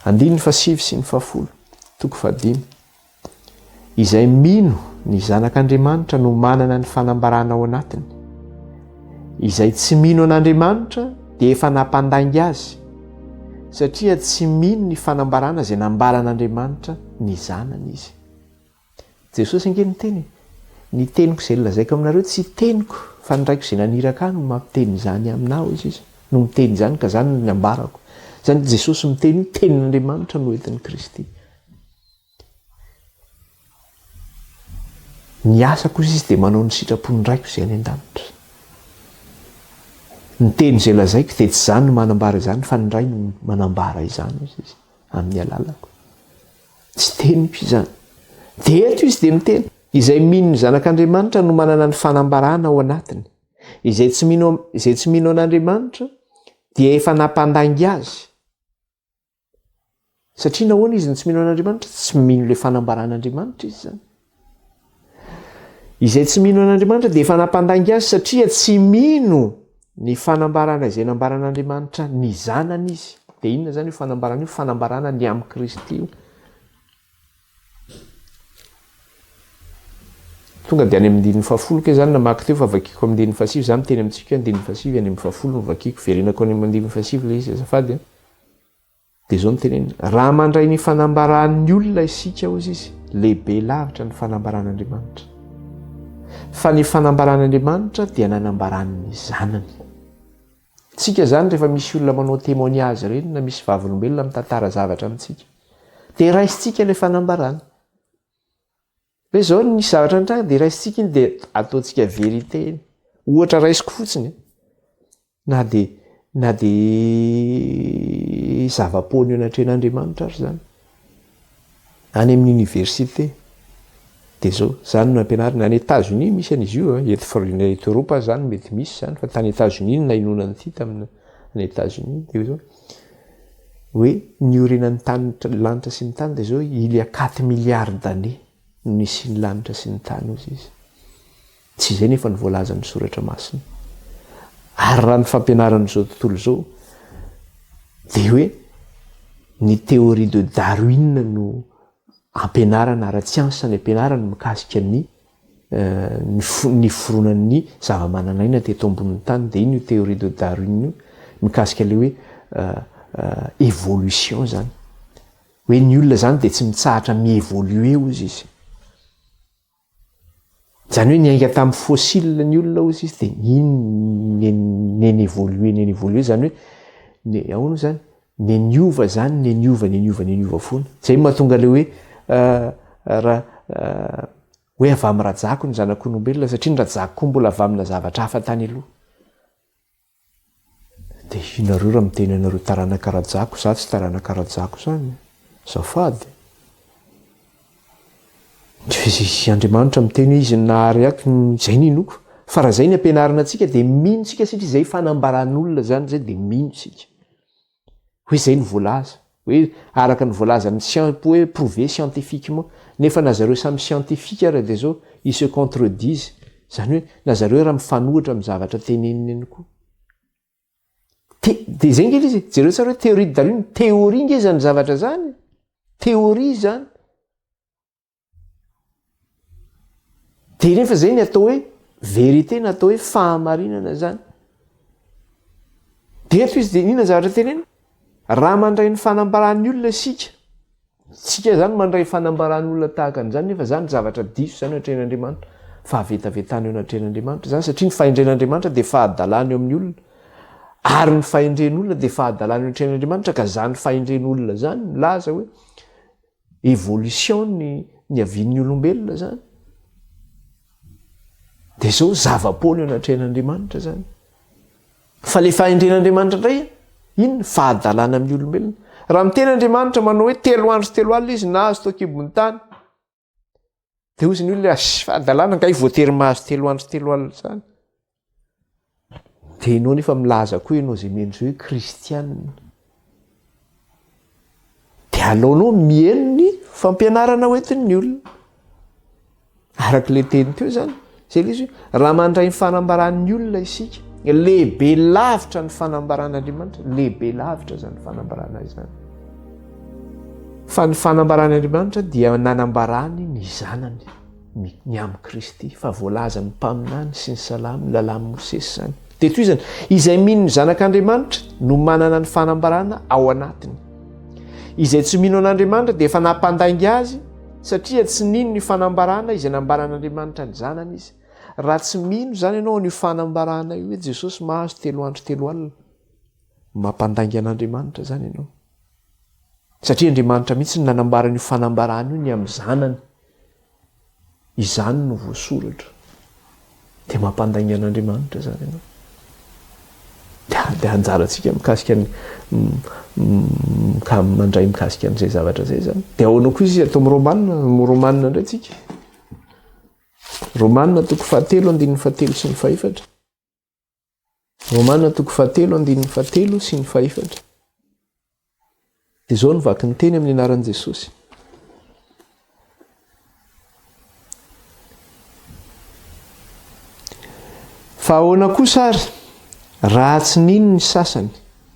9 sy ny 10, toko 5. Izay mino ny zanak'Andriamanitra no manana ny fanambarana ao anatiny. Izay tsy mino an'Andriamanitra dia efa nampandainga azy, satria tsy mino ny fanambarana izay nambaran'Andriamanitra ny zanany izy. Jesosy ange ny teny, ny teniko izay lazaiko aminareo tsy teniko fa ny raiko izay naniraka no mampiteny izany aminao izy, no miteny izany ka zany ny ambarako. Zany Jesosy miteny tenin'Andriamanitra no entin'ny Kristy. Ny asa kosa izy dia manao ny sitrapony raiko izay any an-danitra. Ny teny izay lazaiko dia tsy zany no manambara izany fa ny ray no manambara izany izy amin'ny alalako. Tsy teniko izany. Dia eto izy dia miteny, izay mino ny zanak'Andriamanitra no manana ny fanambarana ao anatiny. Izay tsy mino an'Andriamanitra dia efa nampandainga azy. Satria nahoana izy ny tsy mino an'Andriamanitra? Tsy mino ilay fanambaran'Andriamanitra izy zany. Izay tsy mino an'Andriamanitra dia efa nampandainga azy satria tsy mino ny fanambarana izay nambaran'Andriamanitra ny zanany izy. Dia inona zany io fanambarana io? Fanambarana ny amin'ny Kristy io. Tonga dia any amin'ny 10 ke zany namaky teo fa vakiko amin'ny 10 zany teny amintsika 10 any amin'ny 10 no vakiko verenako any amin'ny 10 ilay izy azafady. Dia zao no tenenina, raha mandray ny fanambaran'ny olona isika hozy izy, lehibe lavitra ny fanambaran'Andriamanitra. Fa ny fanambaran'Andriamanitra dia nanambaran'ny zanany. Tsika zany rehefa misy olona manao témoignage ireny na misy vavolombelona mitantara zavatra amintsika, dia raisitsika ilay fanambarana. Hoe zao ny zavatra antragna dia raisitsika iny dia ataontsika vérité iny. Ohatra raisiko fotsiny na dia zava-poana eo anatrehan'Andriamanitra ary zany. Any amin'ny université dia zao zany no ampianarina any États-Unis misy an'izy io, eto Eropa zany mety misy zany, fa tany États-Unis no nainonany ity tamin'ny États-Unis. Dia zao hoe ny orenan'ny tany lanitra sy ny tany dia zao il y a 4 milliards d'années no nisy ny lanitra sy ny tany hozy izy. Tsy izay nefa ny voalazan'ny soratra masina. Ary raha ny fampianaran'izao tontolo izao dia hoe ny théorie de Darwin no ampianarana ara-tsiansa ny ampianarana mikasika ny foronan'ny zava-mananaina teto ambonin'ny tany. Dia iny io théorie de Darwin io mikasika ilay hoe évolution zany. Hoe ny olona zany dia tsy mitsahatra mievoluer hozy izy. Zany hoe niainga tamin'ny fossile ny olona hozy izy dia iny neny-évoluer zany hoe ahoana zany neniova zany neniova foana. Zay mahatonga ilay hoe hoe avy amin'ny rajako ny zanak'olombelona satria ny rajako koa mbola avy amina zavatra hafa tany aloha. Dia ianareo raha miteny anareo taranaka rajako, za tsy taranaka rajako zany. Zafady. Andriamanitra miteny izy nahary ako izay ninoko. Fa raha zay ny ampianarana antsika dia mino tsika satria zay fanambaran'olona zany zay dia mino tsika. Hoe zay ny voalaza. Hoe araka ny voalazan'ny hoe prouvé scientifiquement. Nefa na zareo samy scientifique ary dia zao ils se contredisent. Zany hoe na zareo raha mifanohitra amin'ny zavatra teneniny ihany koa. Dia zay nge izy. Jereo tsara hoe théorie de Darwin. Théorie nge zany zavatra zany. Théorie zany. dia rehefa zay ny atao hoe verité na atao hoe fahamarinana zany. Deto izy dia inona zavatra tenena? Raha mandray ny fanambaran'ny olona sika zany mandray fanambaran'ny olona tahaka an'izany nefa zany zavatra diso zany atren'Andriamanitra, fahavetavetana eo anatren'Andriamanitra zany satria ny fahendren'Andriamanitra dia fahadalana eo amin'ny olona ary ny fahendren'olona dia fahadalana eo anatren'Andriamanitra ka zany fahendren'olona zany milaza hoe évolution ny avian'ny olombelona zany. Dia zao zava-pony eo anatren'Andriamanitra zany. Fa le fahendren'Andriamanitra indray inona? Fahadalana amin'ny olombelona. Raha miteny Andriamanitra manao hoe 3 andro 3 alina izy nahazo tao kibony tany, dia hozy ny olona fahadalana ngai voatery mahazo 3 andro 3 alina zany. Dia ianao nefa milaza koa ianao zay mendry hoe kristianina. Dia alaonao mihaino ny fampianarana hoentin'ny olona. Arak'ilay teny teo zany. Zay izy raha mandray ny fanambaran'ny olona isika, lehibe lavitra ny fanambaran'Andriamanitra, lehibe lavitra zany fanambarana izany. Fa ny fanambaran'Andriamanitra dia nanambarany ny zanany ny amin'ny Kristy, fa voalaza ny mpaminany sy ny salamy ny lalàn'i Mosesy zany. Dia toy izany, izay mino ny zanak'Andriamanitra no manana ny fanambarana ao anatiny. Izay tsy mino an'Andriamanitra dia efa nampandainga azy satria tsy nino ny fanambarana izay nambaran'Andriamanitra ny zanany izy. Raha tsy mino zany ianao ny fanambarana io hoe Jesosy mahazo 3 andro 3 alina, mampandainga an'Andriamanitra zany ianao. Satria Andriamanitra mihitsy ny nanambarany io fanambarana io ny amin'ny zanany. Izany no voasoratra. Dia mampandainga an'Andriamanitra zany ianao. Dia anjarantsika mikasika mandray mikasika an'izay zavatra zay zany. Dia ahoana koa izy atao amin'ny Romanina indray tsika. Romanina 7:7 sy ny 7. Romanina 7:7 sy ny 7. Dia izao nivaky ny teny amin'ny anaran'i Jesosy. Fa ahoana kosa ary raha tsy nino ny sasany,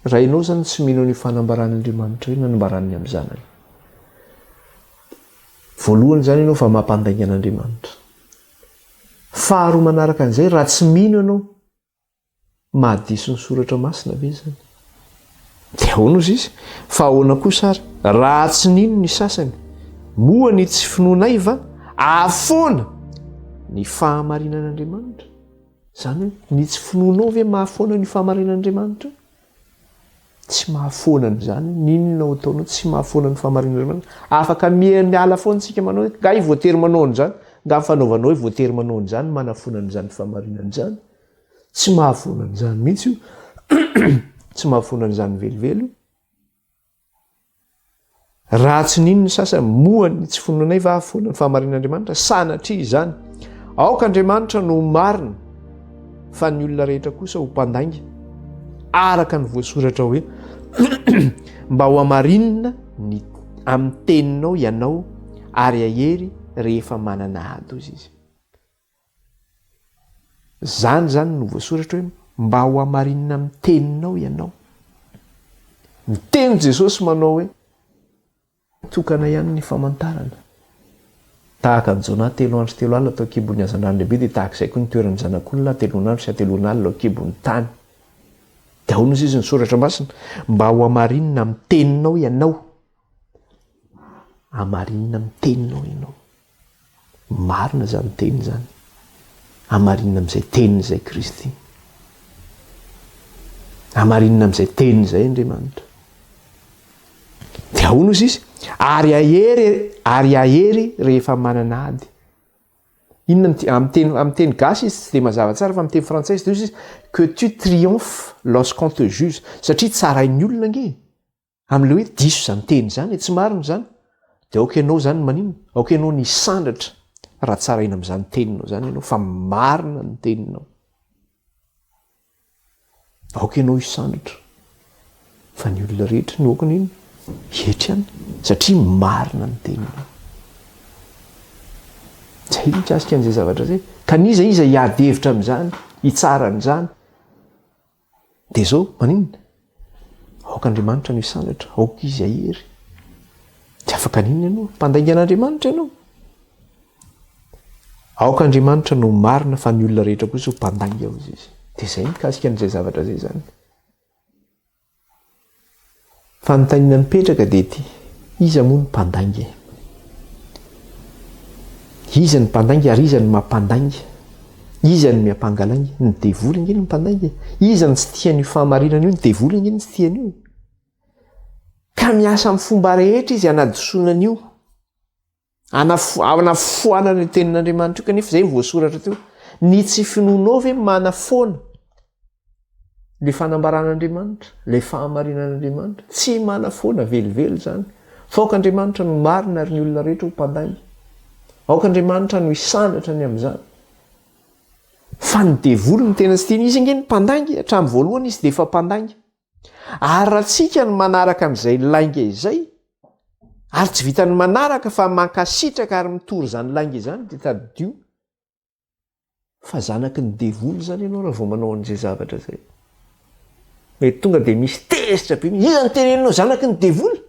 raha ianao zany tsy mino ny fanambaran'Andriamanitra io nanambarany amin'ny zanany. Voalohany zany ianao fa mampandainga an'Andriamanitra. Faharoa manaraka an'izay, raha tsy mino ianao, mahadiso ny soratra masina ve zany? Dia ahoana ozy izy? Fa ahoana kosa ary raha tsy nino ny sasany, moa ny tsy finoanaiva ahafoana ny fahamarinan'Andriamanitra. Zany ny tsy finoanao ve mahafoana ny fahamarinan'Andriamanitra? Tsy mahafoana n'izany, ninona ataonao tsy mahafoana ny fahamarinan'Andriamanitra? Afaka miala foana tsika manao hoe ngai voatery manao an'izany, nga fanaovanao hoe voatery manao an'izany manafoana n'izany fahamarinan'izany. Tsy mahafoana n'izany mihitsy io. Tsy mahafoana n'izany velivelo. Raha tsy nino ny sasany, moa ny tsy finoanay va ahafoana ny fahamarinan'Andriamanitra? Sanatria izany, aoka Andriamanitra no marina, fa ny olona rehetra kosa ho mpandainga, araka ny voasoratra hoe mba ho hamarinina amin'ny teninao ianao ary ahery rehefa manana ady ozy izy. Zany no voasoratra hoe mba ho hamarinina amin'ny teninao ianao. Ny teny Jesosy manao hoe tokana ihany ny famantarana. Tahaka an'izao 3 andro 3 alina tao kibony hazandrano lehibe, dia tahaka izay koa ny toeran'ny zanak'olona 3 andro sy 3 alina ao kibony tany. Dia ahoana izy ny soratra masina? Mba ho hamarinina amin'ny teninao ianao. Hamarinina amin'ny teninao ianao. Marina zany teny zany. Hamarinina amin'izay teniny izay Kristy. Hamarinina amin'izay teniny izay Andriamanitra. Dia ahoana izy? Ary ahery rehefa manana ady. Inona amin'ny teny gasy izy tsy dia mazava tsara, fa amin'ny teny frantsay izy izy que tu triomphes lorsqu'on te juge. Satria tsarain'ny olona nge amin'ilay hoe diso zany teny zany, tsy marina zany. Dia aoka ianao zany maninona? Aoka ianao ny sandratra raha tsaraina amin'izany teninao zany ianao, fa marina ny teninao. Aoka ianao isandratra, fa ny olona rehetra ny aoka nino hiatrana satria marina ny teninao. Zay mikasika an'izay zavatra zay. Kaniza iza hiady hevitra amin'izany, hitsara an'izany. Dia izao maninona? Aoka Andriamanitra no isandratra, aoka izy ahery. Tsy afaka nino ianao? Mpandainga an'Andriamanitra ianao. aok'Andriamanitra no marina fa ny olona rehetra kosa ho mpandangy ao izy. Dia izay mikasika an'izay zavatra izay zany. Fanontaniana nipetraka dia ity, iza moa ny mpandangy? Iza ny mpandangy ary iza ny mampandangy? Iza ny miampangalangy? Ny devoly ingeny ny mpandangy? Iza ny tsy tian'io fahamarinana io? Ny devoly ingeny tsy tian'io? Ka miasa amin'ny fomba rehetra izy hanadosona an'io, hanafoanana ny tenin'Andriamanitra io, kanefa izay voasoratra teo. Ny tsy finoanao ve mana foana le fanambaran'Andriamanitra, le fahamarinan'Andriamanitra? Tsy mana foana, velively zany. Fa aok'Andriamanitra no marina ary ny olona rehetra ho mpandangy. Aok'Andriamanitra no hisandratra ny amin'izany. Fa ny devoly no tena tsy tiany. Izy ingeny mpandangy, hatramin'ny voalohany izy dia efa mpandangy. Ary raha tsika ny manaraka amin'izay lainga izay, ary tsy vitany manaraka fa mankasitraka ary mitory izany lainga izany, dia tadidio fa zanaky ny devoly zany ianao raha vao manao an'izay zavatra izay. Mety tonga dia misy tezitra be, iza ny teneninao zanaky ny devoly?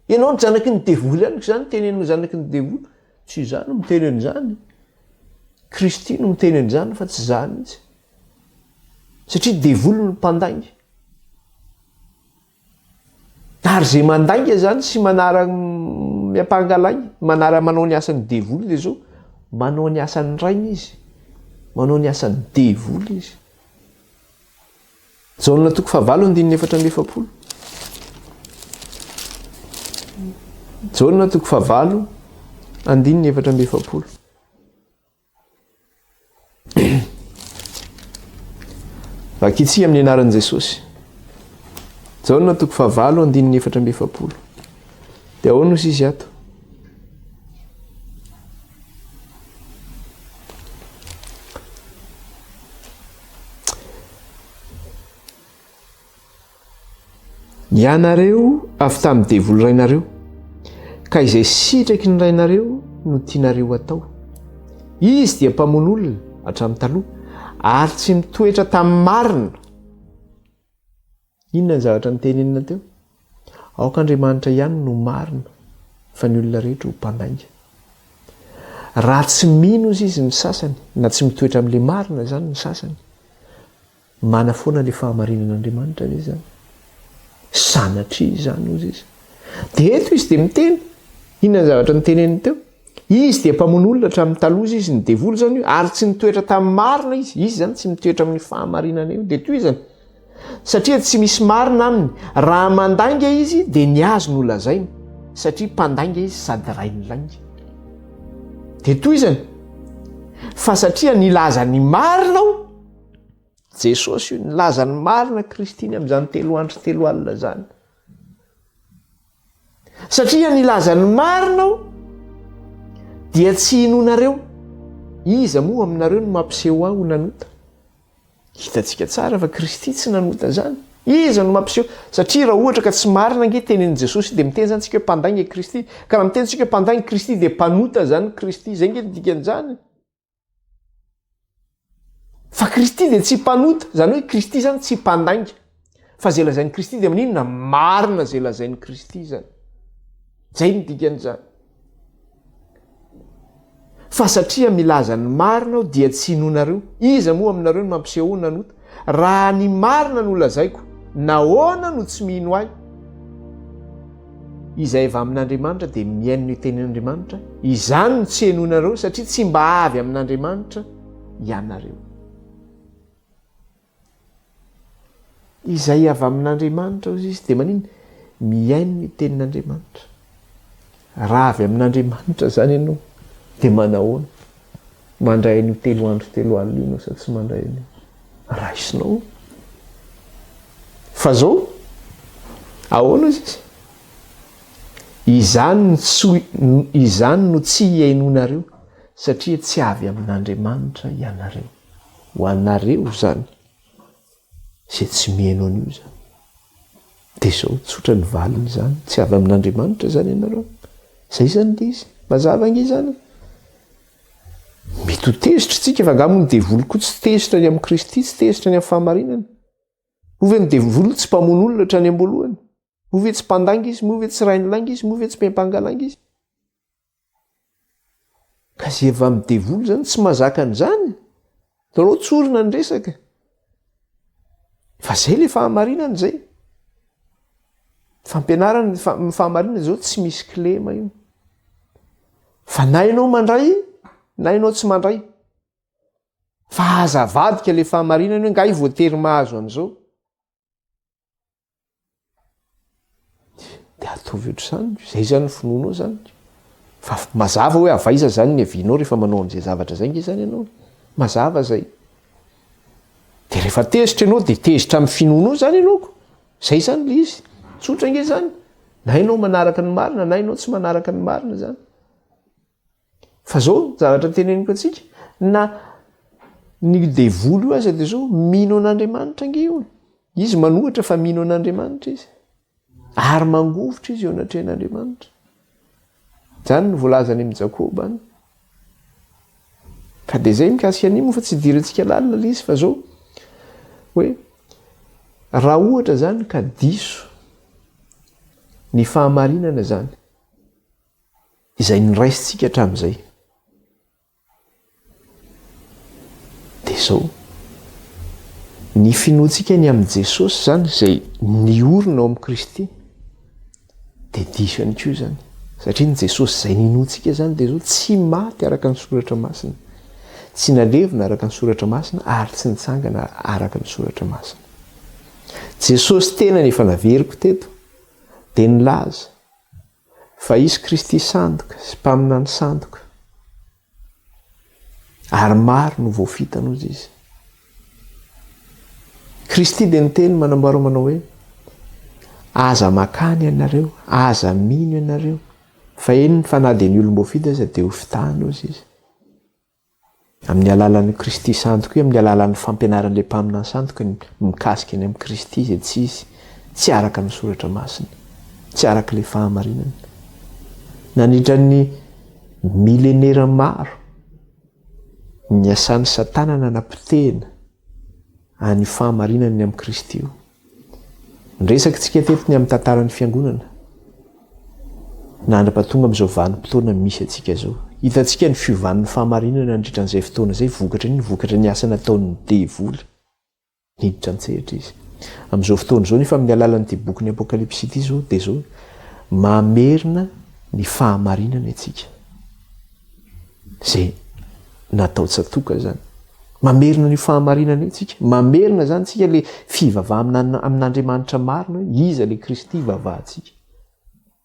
Ianao ny zanaky ny devoly ihany zany teneninao zanaky ny devoly? Tsy izany no miteny an'izany. Kristy no miteny an'izany fa tsy izany izy. Satria devoly no mpandangy. Ary izay mandangy zany sy manara miampangalangy, manara manao ny asan'ny devoly dia zao, manao ny asan'ny rainy izy, manao ny asan'ny devoly izy. Jaonina toko fahavalo andininy efatra amby efapolo. Jaonina toko fahavalo andininy efatra amby efapolo. Vakitsika amin'ny anaran'i Jesosy. Jaonina toko fahavalo andininy efatra amby efapolo. Dia ahoana hozy izy ato? Ianareo avy tamin'ny devoly rainareo, ka izay sitraky ny rainareo no tianareo atao. Izy dia mpamono olona hatramin'ny taloha, ary tsy mitoetra tamin'ny marina. Inona ny zavatra nitenenina teo? Aok'Andriamanitra ihany no marina fa ny olona rehetra ho mpandangy. Raha tsy mino izy ny sasany, na tsy mitoetra amin'ilay marina zany ny sasany, mana foana ilay fahamarinan'Andriamanitra ilay zany. Sanatria izany ozy izy. Dia eto izy dia miteny. Inona ny zavatra niteneniny teo? Izy dia mpamono olona hatramin'ny taloha izy ny devoly zany io, ary tsy mitoetra tamin'ny marina izy. Izy zany tsy mitoetra amin'ny fahamarinana io. Dia toy izany. Satria tsy misy marina aminy. Raha mandanga izy dia ny azo no lazaina. Satria mpandanga izy sady ray ny lainga. Dia toy izany. Fa satria nilaza ny marina ao, Jesosy io nilaza ny marina Kristiny amin'izany 3 andro 3 alina zany. Satria nilaza ny marina ao, dia tsy inonareo. Iza moa aminareo no mampiseho aho ho nanota? Hitantsika tsara fa Kristy tsy nanota zany. Iza no mampiseho? Satria raha ohatra ka tsy marina ange tenenin' Jesosy dia miteny zany tsika hoe mpandangy Kristy. Ka raha miteny tsika hoe mpandangy Kristy dia mpanota zany Kristy. Zay nge dikan'izany. Fa Kristy dia tsy mpanota. Zany hoe Kristy zany tsy mpandangy. Fa zay lazain'ny Kristy dia maninona? Marina zay lazain'ny Kristy zany. Zay ny dikan'izany. Fa satria milaza ny marina aho dia tsy inonareo. Iza moa aminareo no mampiseho ho nanota? Raha ny marina no lazaiko, nahoana no tsy mino ahy? Izay avy amin'Andriamanitra dia miaino ny tenin'Andriamanitra. Izany no tsy henonareo satria tsy mba avy amin'Andriamanitra ianareo. Izay avy amin'Andriamanitra ozy izy dia maninona? Miaino ny tenin'Andriamanitra. Raha avy amin'Andriamanitra zany ianao dia manahoana? Mandray an'io 3 andro 3 alina io ianao sa tsy mandray an'io? Raisinao. Fa zao ahoana izy izy? Izany no tsy hiainonareo satria tsy avy amin'Andriamanitra ianareo. Ho anareo zany izay tsy mihaino an'io zany. Dia zao tsotra ny valiny zany. Tsy avy amin'Andriamanitra zany ianareo. Zay zany dia izy. Mazava ange zany. Mety ho tezitra tsika fa angamba ny devoly koa tsy tezitra ny amin'ny Kristy, tsy tezitra ny amin'ny fahamarinana. Move ny devoly tsy mpamono olona hatrany am-boalohany. Move tsy mpandangy izy, move tsy rainy lainga izy, move tsy mpangalanga izy. ka zay efa midevolo zany tsy mahazaka an'izany dareo tsorona ny resaka fa zay le fahamarinana zay fampianarana fahamarinana zao tsy misy klema io fa na ianao mandray na ianao tsy mandray fa azavadika le fahamarinana hoe ngay voatery mahazo an'izao de atovy ohatr'izany zay zany finoanao zany fa mazava hoe avaiza zany ny avinao rehefa manao an'izay zavatra zay nge zany ianao mazava zay de rehefa tezitra ianao de tezitra amin'ny finoanao zany ianaoko zay zany le izy tsotra nge zany na ianao manaraka ny marina na ianao tsy manaraka ny marina zany fa zao zavatra teneniko atsika na ny devolo io aza de zao mino an'Andriamanitra nge io izy manohatra fa mino an'Andriamanitra izy ary mangovotra izy eo anatrehan'Andriamanitra zany ny voalazany amin'ny Jakoba any ka de zay mikasika an'io fa tsy dirantsika lalina le izy fa zao hoe raha ohatra zany ka diso ny fahamarinana zany izay niraisitsika hatramin'izay de zao ny finoantsika ny amin'i Jesosy zany zay niorina ao amin'i Kristy de diso ihany koa zany satria ny Jesosy zay ninoantsika zany de zao tsy maty araka ny soratra masina tsy nalevina araka ny soratra masina ary tsy nitsangana araka ny soratra masina Jesosy tena nefa naveriko teto de nilaza fa izy Kristy sandoka sy mpaminany sandoka ary maro no voafitana ozy izy Kristy de niteny manambara manao hoe aza makany ianareo aza mino ianareo fa eny fa na de ny olom-boafita aza de ho fitahana ozy izy amin'ny alalan'ny Kristy sandoka io amin'ny alalan'ny fampianaran'le mpaminany sandoka mikasika any amin'ny Kristy zay tsy izy tsy araka ny soratra masina tsy araka le fahamarinana nanitra ny millénaire maro ny asan'ny satana nanapitehina any fahamarinana ny amin'ny Kristy io nresaka tsika tetiny amin'ny tantaran'ny fiangonana nandra-patonga amin'izao vanim-potoana misy atsika zao hitantsika ny fiovan'ny fahamarinana nandritra an'izay fotoana zay vokatra ny asa nataon'ny devoly niditra antsehatra izy amin'izao fotoana zao nefa amin'ny alalan'ity boky ny Apokalypsy ity zao de zao mamerina ny fahamarinana atsika zay natao tsatoka zany mamerina ny fahamarinana atsika mamerina zany tsika le fivavaha amin'Andriamanitra marina iza le Kristy vavahantsika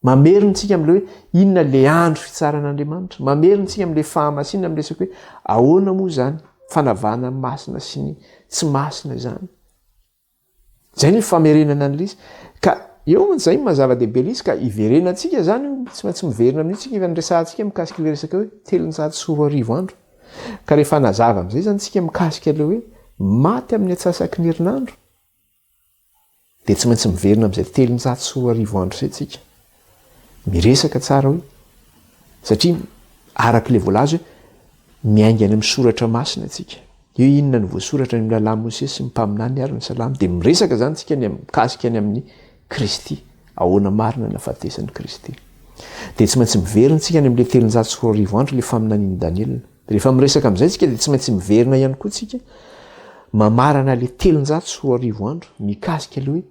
mamerina tsika am'le hoe inona le andro fitsaran'Andriamanitra mamerina tsika am'le fahamasina amin'ny resaka hoe ahoana moa zany fanavahana masina sy ny tsy masina zany zay ny famerenana an'lizy ka eo zay mazava-dehibe lizy ka iverenantsika zany tsy maintsy miverina amin'itsika efa nyresantsika mikasika le resaka hoe 740 andro ka rehefa nazava am'izay zany tsika mikasika le hoe maty amin'ny atsasaky ny herinandro de tsy maintsy miverina am'izay 740 andro zay tsika miresaka tsara hoe satria araka le voalaza hoe miaingany amin'ny soratra masina atsika io inona ny voasoratra ny lalàny Mosesy sy mpaminany ary ny salamy de miresaka zany tsika ny mikasika ny amin'ny Kristy ahoana marina na fahatesan'ny Kristy de tsy maintsy miverina tsika ny am'le 740 andro le faminanian'i Daniela rehefa miresaka am'izay tsika de tsy maintsy miverina ihany koa tsika mamarana le 740 andro mikasika le hoe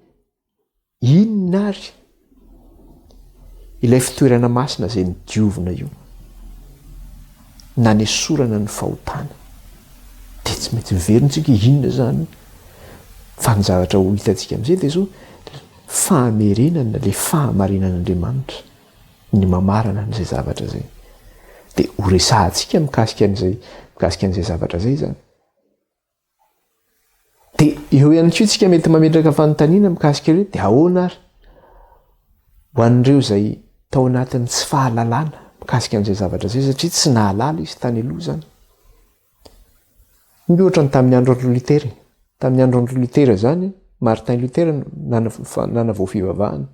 inona ary ilay fitoerana masina zay nidiovina io na ny sorana ny fahotana de tsy maintsy miverina tsika inona zany fa ny zavatra ho hitantsika am'izay de zao fahamerenana le fahamarinan'Andriamanitra ny mamarana n'izay zavatra zay de ho resahantsika mikasika an'izay zavatra zay zany de eo ihany koa tsika mety mametraka fanontaniana mikasika hoe de ahoana ary ho an'ireo zay tao anatin'ny tsy fahalalana mikasika an'izay zavatra zay satria tsy nahalala izy tany aloha zany ny ohatra ny tamin'ny andro Lutera tamin'ny andro Lutera zany Martin Luther nana voafivavahana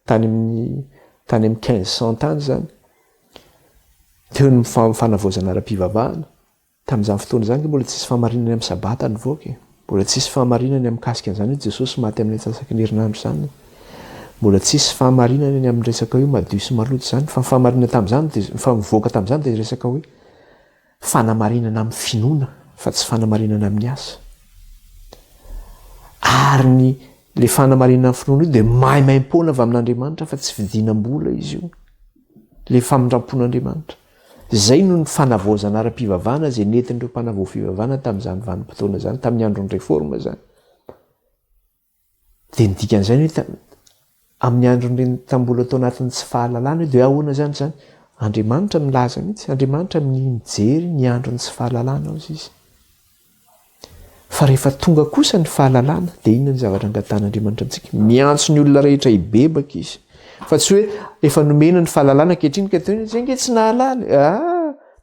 tany amin'ny 1500 tany zany teo ny fanavozana ara-pivavahana tamin'izany fotoana zany mbola tsisy fahamarinana amin'ny sabata nivoaka mbola tsisy fahamarinana amin'ny mikasika an'izany hoe Jesosy maty amin'ny atsasaky ny herinandro zany mbola tsisy fahamarinana eny amin'ny resaka hoe madio sy maloto zany fa fahamarinana tamin'izany dia fa mivoaka tamin'izany dia resaka hoe fanamarinana amin'ny finoana fa tsy fanamarinana amin'ny asa ary ny le fanamarinana amin'ny finoana io dia mahaimaim-poana avy amin'Andriamanitra fa tsy vidinam-bola izy io le famindram-pon'Andriamanitra. Zay no ny fanavaozana ara-pivavahana zay nentin'ireo mpanavao fivavahana tamin'izany vanim-potoana zany tamin'ny andron'ny réforme zany. Dia ny dikan'izany hoe amin'ny andron'ireny tambola tao anatin'ny tsy fahalalana dia ahoana zany zany Andriamanitra milaza mihitsy, Andriamanitra mijery ny andron'ny tsy fahalalana hozy izy. Fa rehefa tonga kosa ny fahalalana dia inona ny zavatra angatan'Andriamanitra amintsika? Miantso ny olona rehetra hibebaka izy. Fa tsy hoe efa nomena ny fahalalana ankehitriny ka toy zay nge tsy nahalala.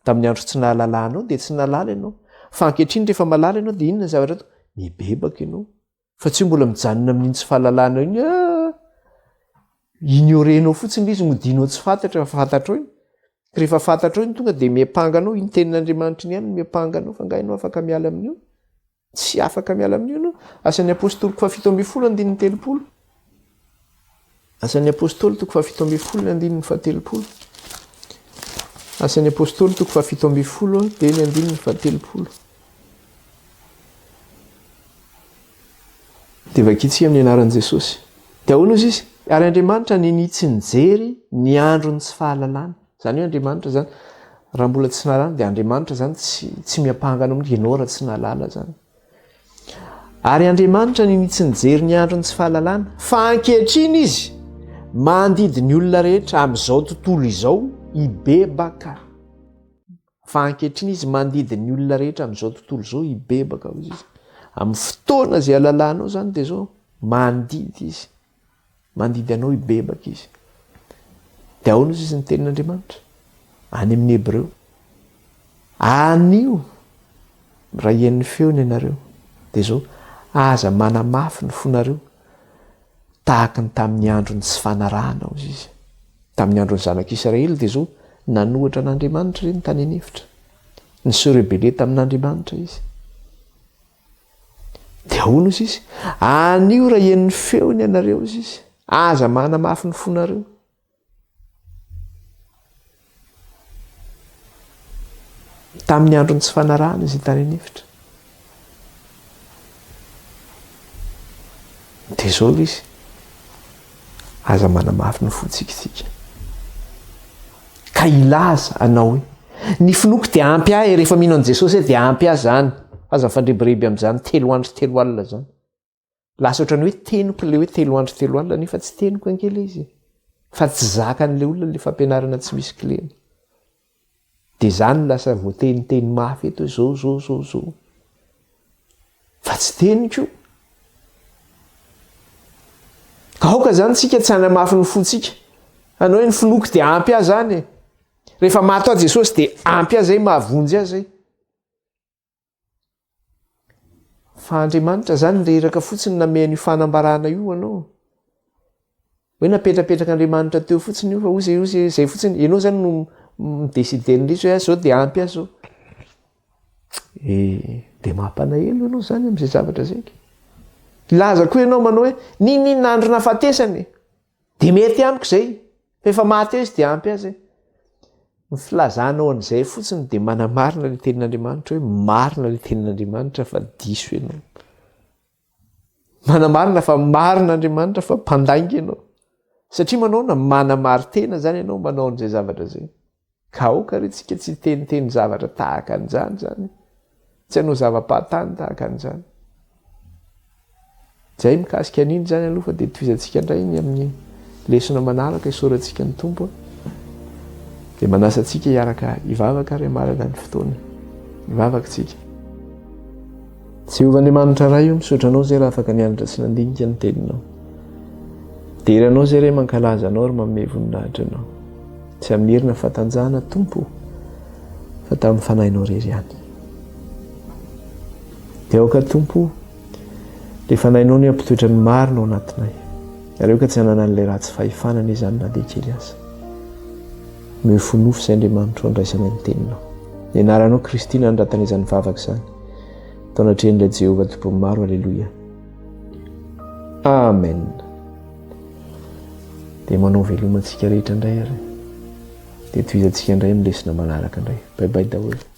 Tamin'ny andro tsy nahalalana dia tsy nahalala ianao. Fa ankehitriny rehefa malala ianao dia inona ny zavatra to? Mibebaka ianao. Fa tsy mbola mijanona amin'iny tsy fahalalana iny. Ignorenao fotsiny izy modinao tsy fantatra fa fantatrao iny. Rehefa fantatrao iny tonga dia miapanganao iny tenin'Andriamanitra iny ihany miapanganao fa ngainao afaka miala amin'io. Tsy afaka miala amin'io no. Asan'ny apôstôly 7:30. Asan'ny apôstôly 7:30. Asan'ny apôstôly 7:30 dia ny 7:30. Dia vakitsika amin'ny anaran'i Jesosy. Dia ahoana izy? Ary Andriamanitra ninitsy nijery ny andron'ny tsy fahalalana. Zany hoe Andriamanitra zany raha mbola tsy nahalala dia Andriamanitra zany tsy miapangana amin'io ianao raha tsy nahalala zany. Ary Andriamanitra ninitsy nijery ny andron'ny tsy fahalalana fa ankehitriny izy mandidy ny olona rehetra amin'izao tontolo izao hibebaka. Fa ankehitriny izy mandidy ny olona rehetra amin'izao tontolo izao hibebaka hozy izy. Amin'ny fotoana izay alalanao zany dia zao mandidy izy. Mandidy anao hibebaka izy. Dia ahoana izy ny tenin'Andriamanitra? Any amin'ny Hebreo. Anio raha hien'ny feony ianareo dia zao aza manamafy ny fonareo tahaka ny tamin'ny androny tsy fanarahana hozy izy. Tamin'ny andron'ny zanak'Israely dia zao nanohatra an'Andriamanitra ireny tany anefitra. Ny serebele tamin'Andriamanitra izy. Dia ahoana izy izy? Anio raha hien'ny feony ianareo izy izy. Aza manamafy ny fonareo. Tamin'ny androny tsy fanarahana izy tany anefitra. Dia zao izy aza manamafy ny fontsikatsika. Ka ilaza anao hoe ny finoako dia ampy ahy rehefa mino an' Jesosy dia ampy ahy zany. Aza mifandrebireby amin'izany 3 andro 3 alina zany. Lasa ohatrany hoe teniko le hoe 3 andro 3 alina nefa tsy teniko ankely izy. Fa tsy zakan'ilay olona le fampianarana tsy misy kleny. Dia zany lasa voateniteny mafy eto zao. Fa tsy teniko. Ka aoka zany tsika tsy hanamafy ny fontsika. Anao hoe ny finoako dia ampy ahy zany. Rehefa maty ao Jesosy dia ampy ahy zay, mahavonjy ahy zay. Fa Andriamanitra zany reraka fotsiny namehany io fanambarana io anao. Hoe napetrapetraka Andriamanitra teo fotsiny io fa ozy zay fotsiny ianao zany no midesiden'ilay hoe zao dia ampy ahy zao. Dia mampalahelo ianao zany amin'izay zavatra zay. Laza koa ianao manao hoe ninona andro nahafatesany dia mety amiko zay. Efa maty eo izy dia ampy ahy zay. Ny filazanao an'izay fotsiny dia manamarina ilay tenin'Andriamanitra hoe marina ilay tenin'Andriamanitra fa diso ianao. Manamarina fa marina Andriamanitra fa mpandainga ianao. Satria manao na manamari-tena zany ianao manao an'izay zavatra zay. Ka aoka retsika tsy teniteny zavatra tahaka an'izany zany. Tsy hanao zava-pahatany tahaka an'izany. Zay mikasika an'iny zany aloha fa dia tohizantsika indray ny amin'ny lesona manaraka isaorantsika ny tompo. Dia manasa antsika hiaraka hivavaka ary hamarana ny fotoana. Hivavaka tsika. Jehovahandriamanitra iray io misaotra anao zay raha afaka nianatra sy nandinika ny teninao. Dia iranao zay ray mankalaza anao ary manome voninahitra anao. Tsy amin'ny herina fatanjahana tompo fa tamin'ny fanahinao rery ihany. Dia aoka tompo dia fanahinao ny ampitoetra ny marina ao anatinay. Areo ka tsy hanana an'ilay raha tsy fahefanana izany na dia kely aza. Meo fonofo izay Andriamanitra andraisana ny teninao. Ny anaranao Kristina andratana izany vavaka izany. Tao anatrehan'ilay Jehovah tompony maro. Aleloia. Amen. dia manao velomantsika rehetra indray ary dia toizantsika indray amin'ny lesona manaraka indray. Bye bye daholo.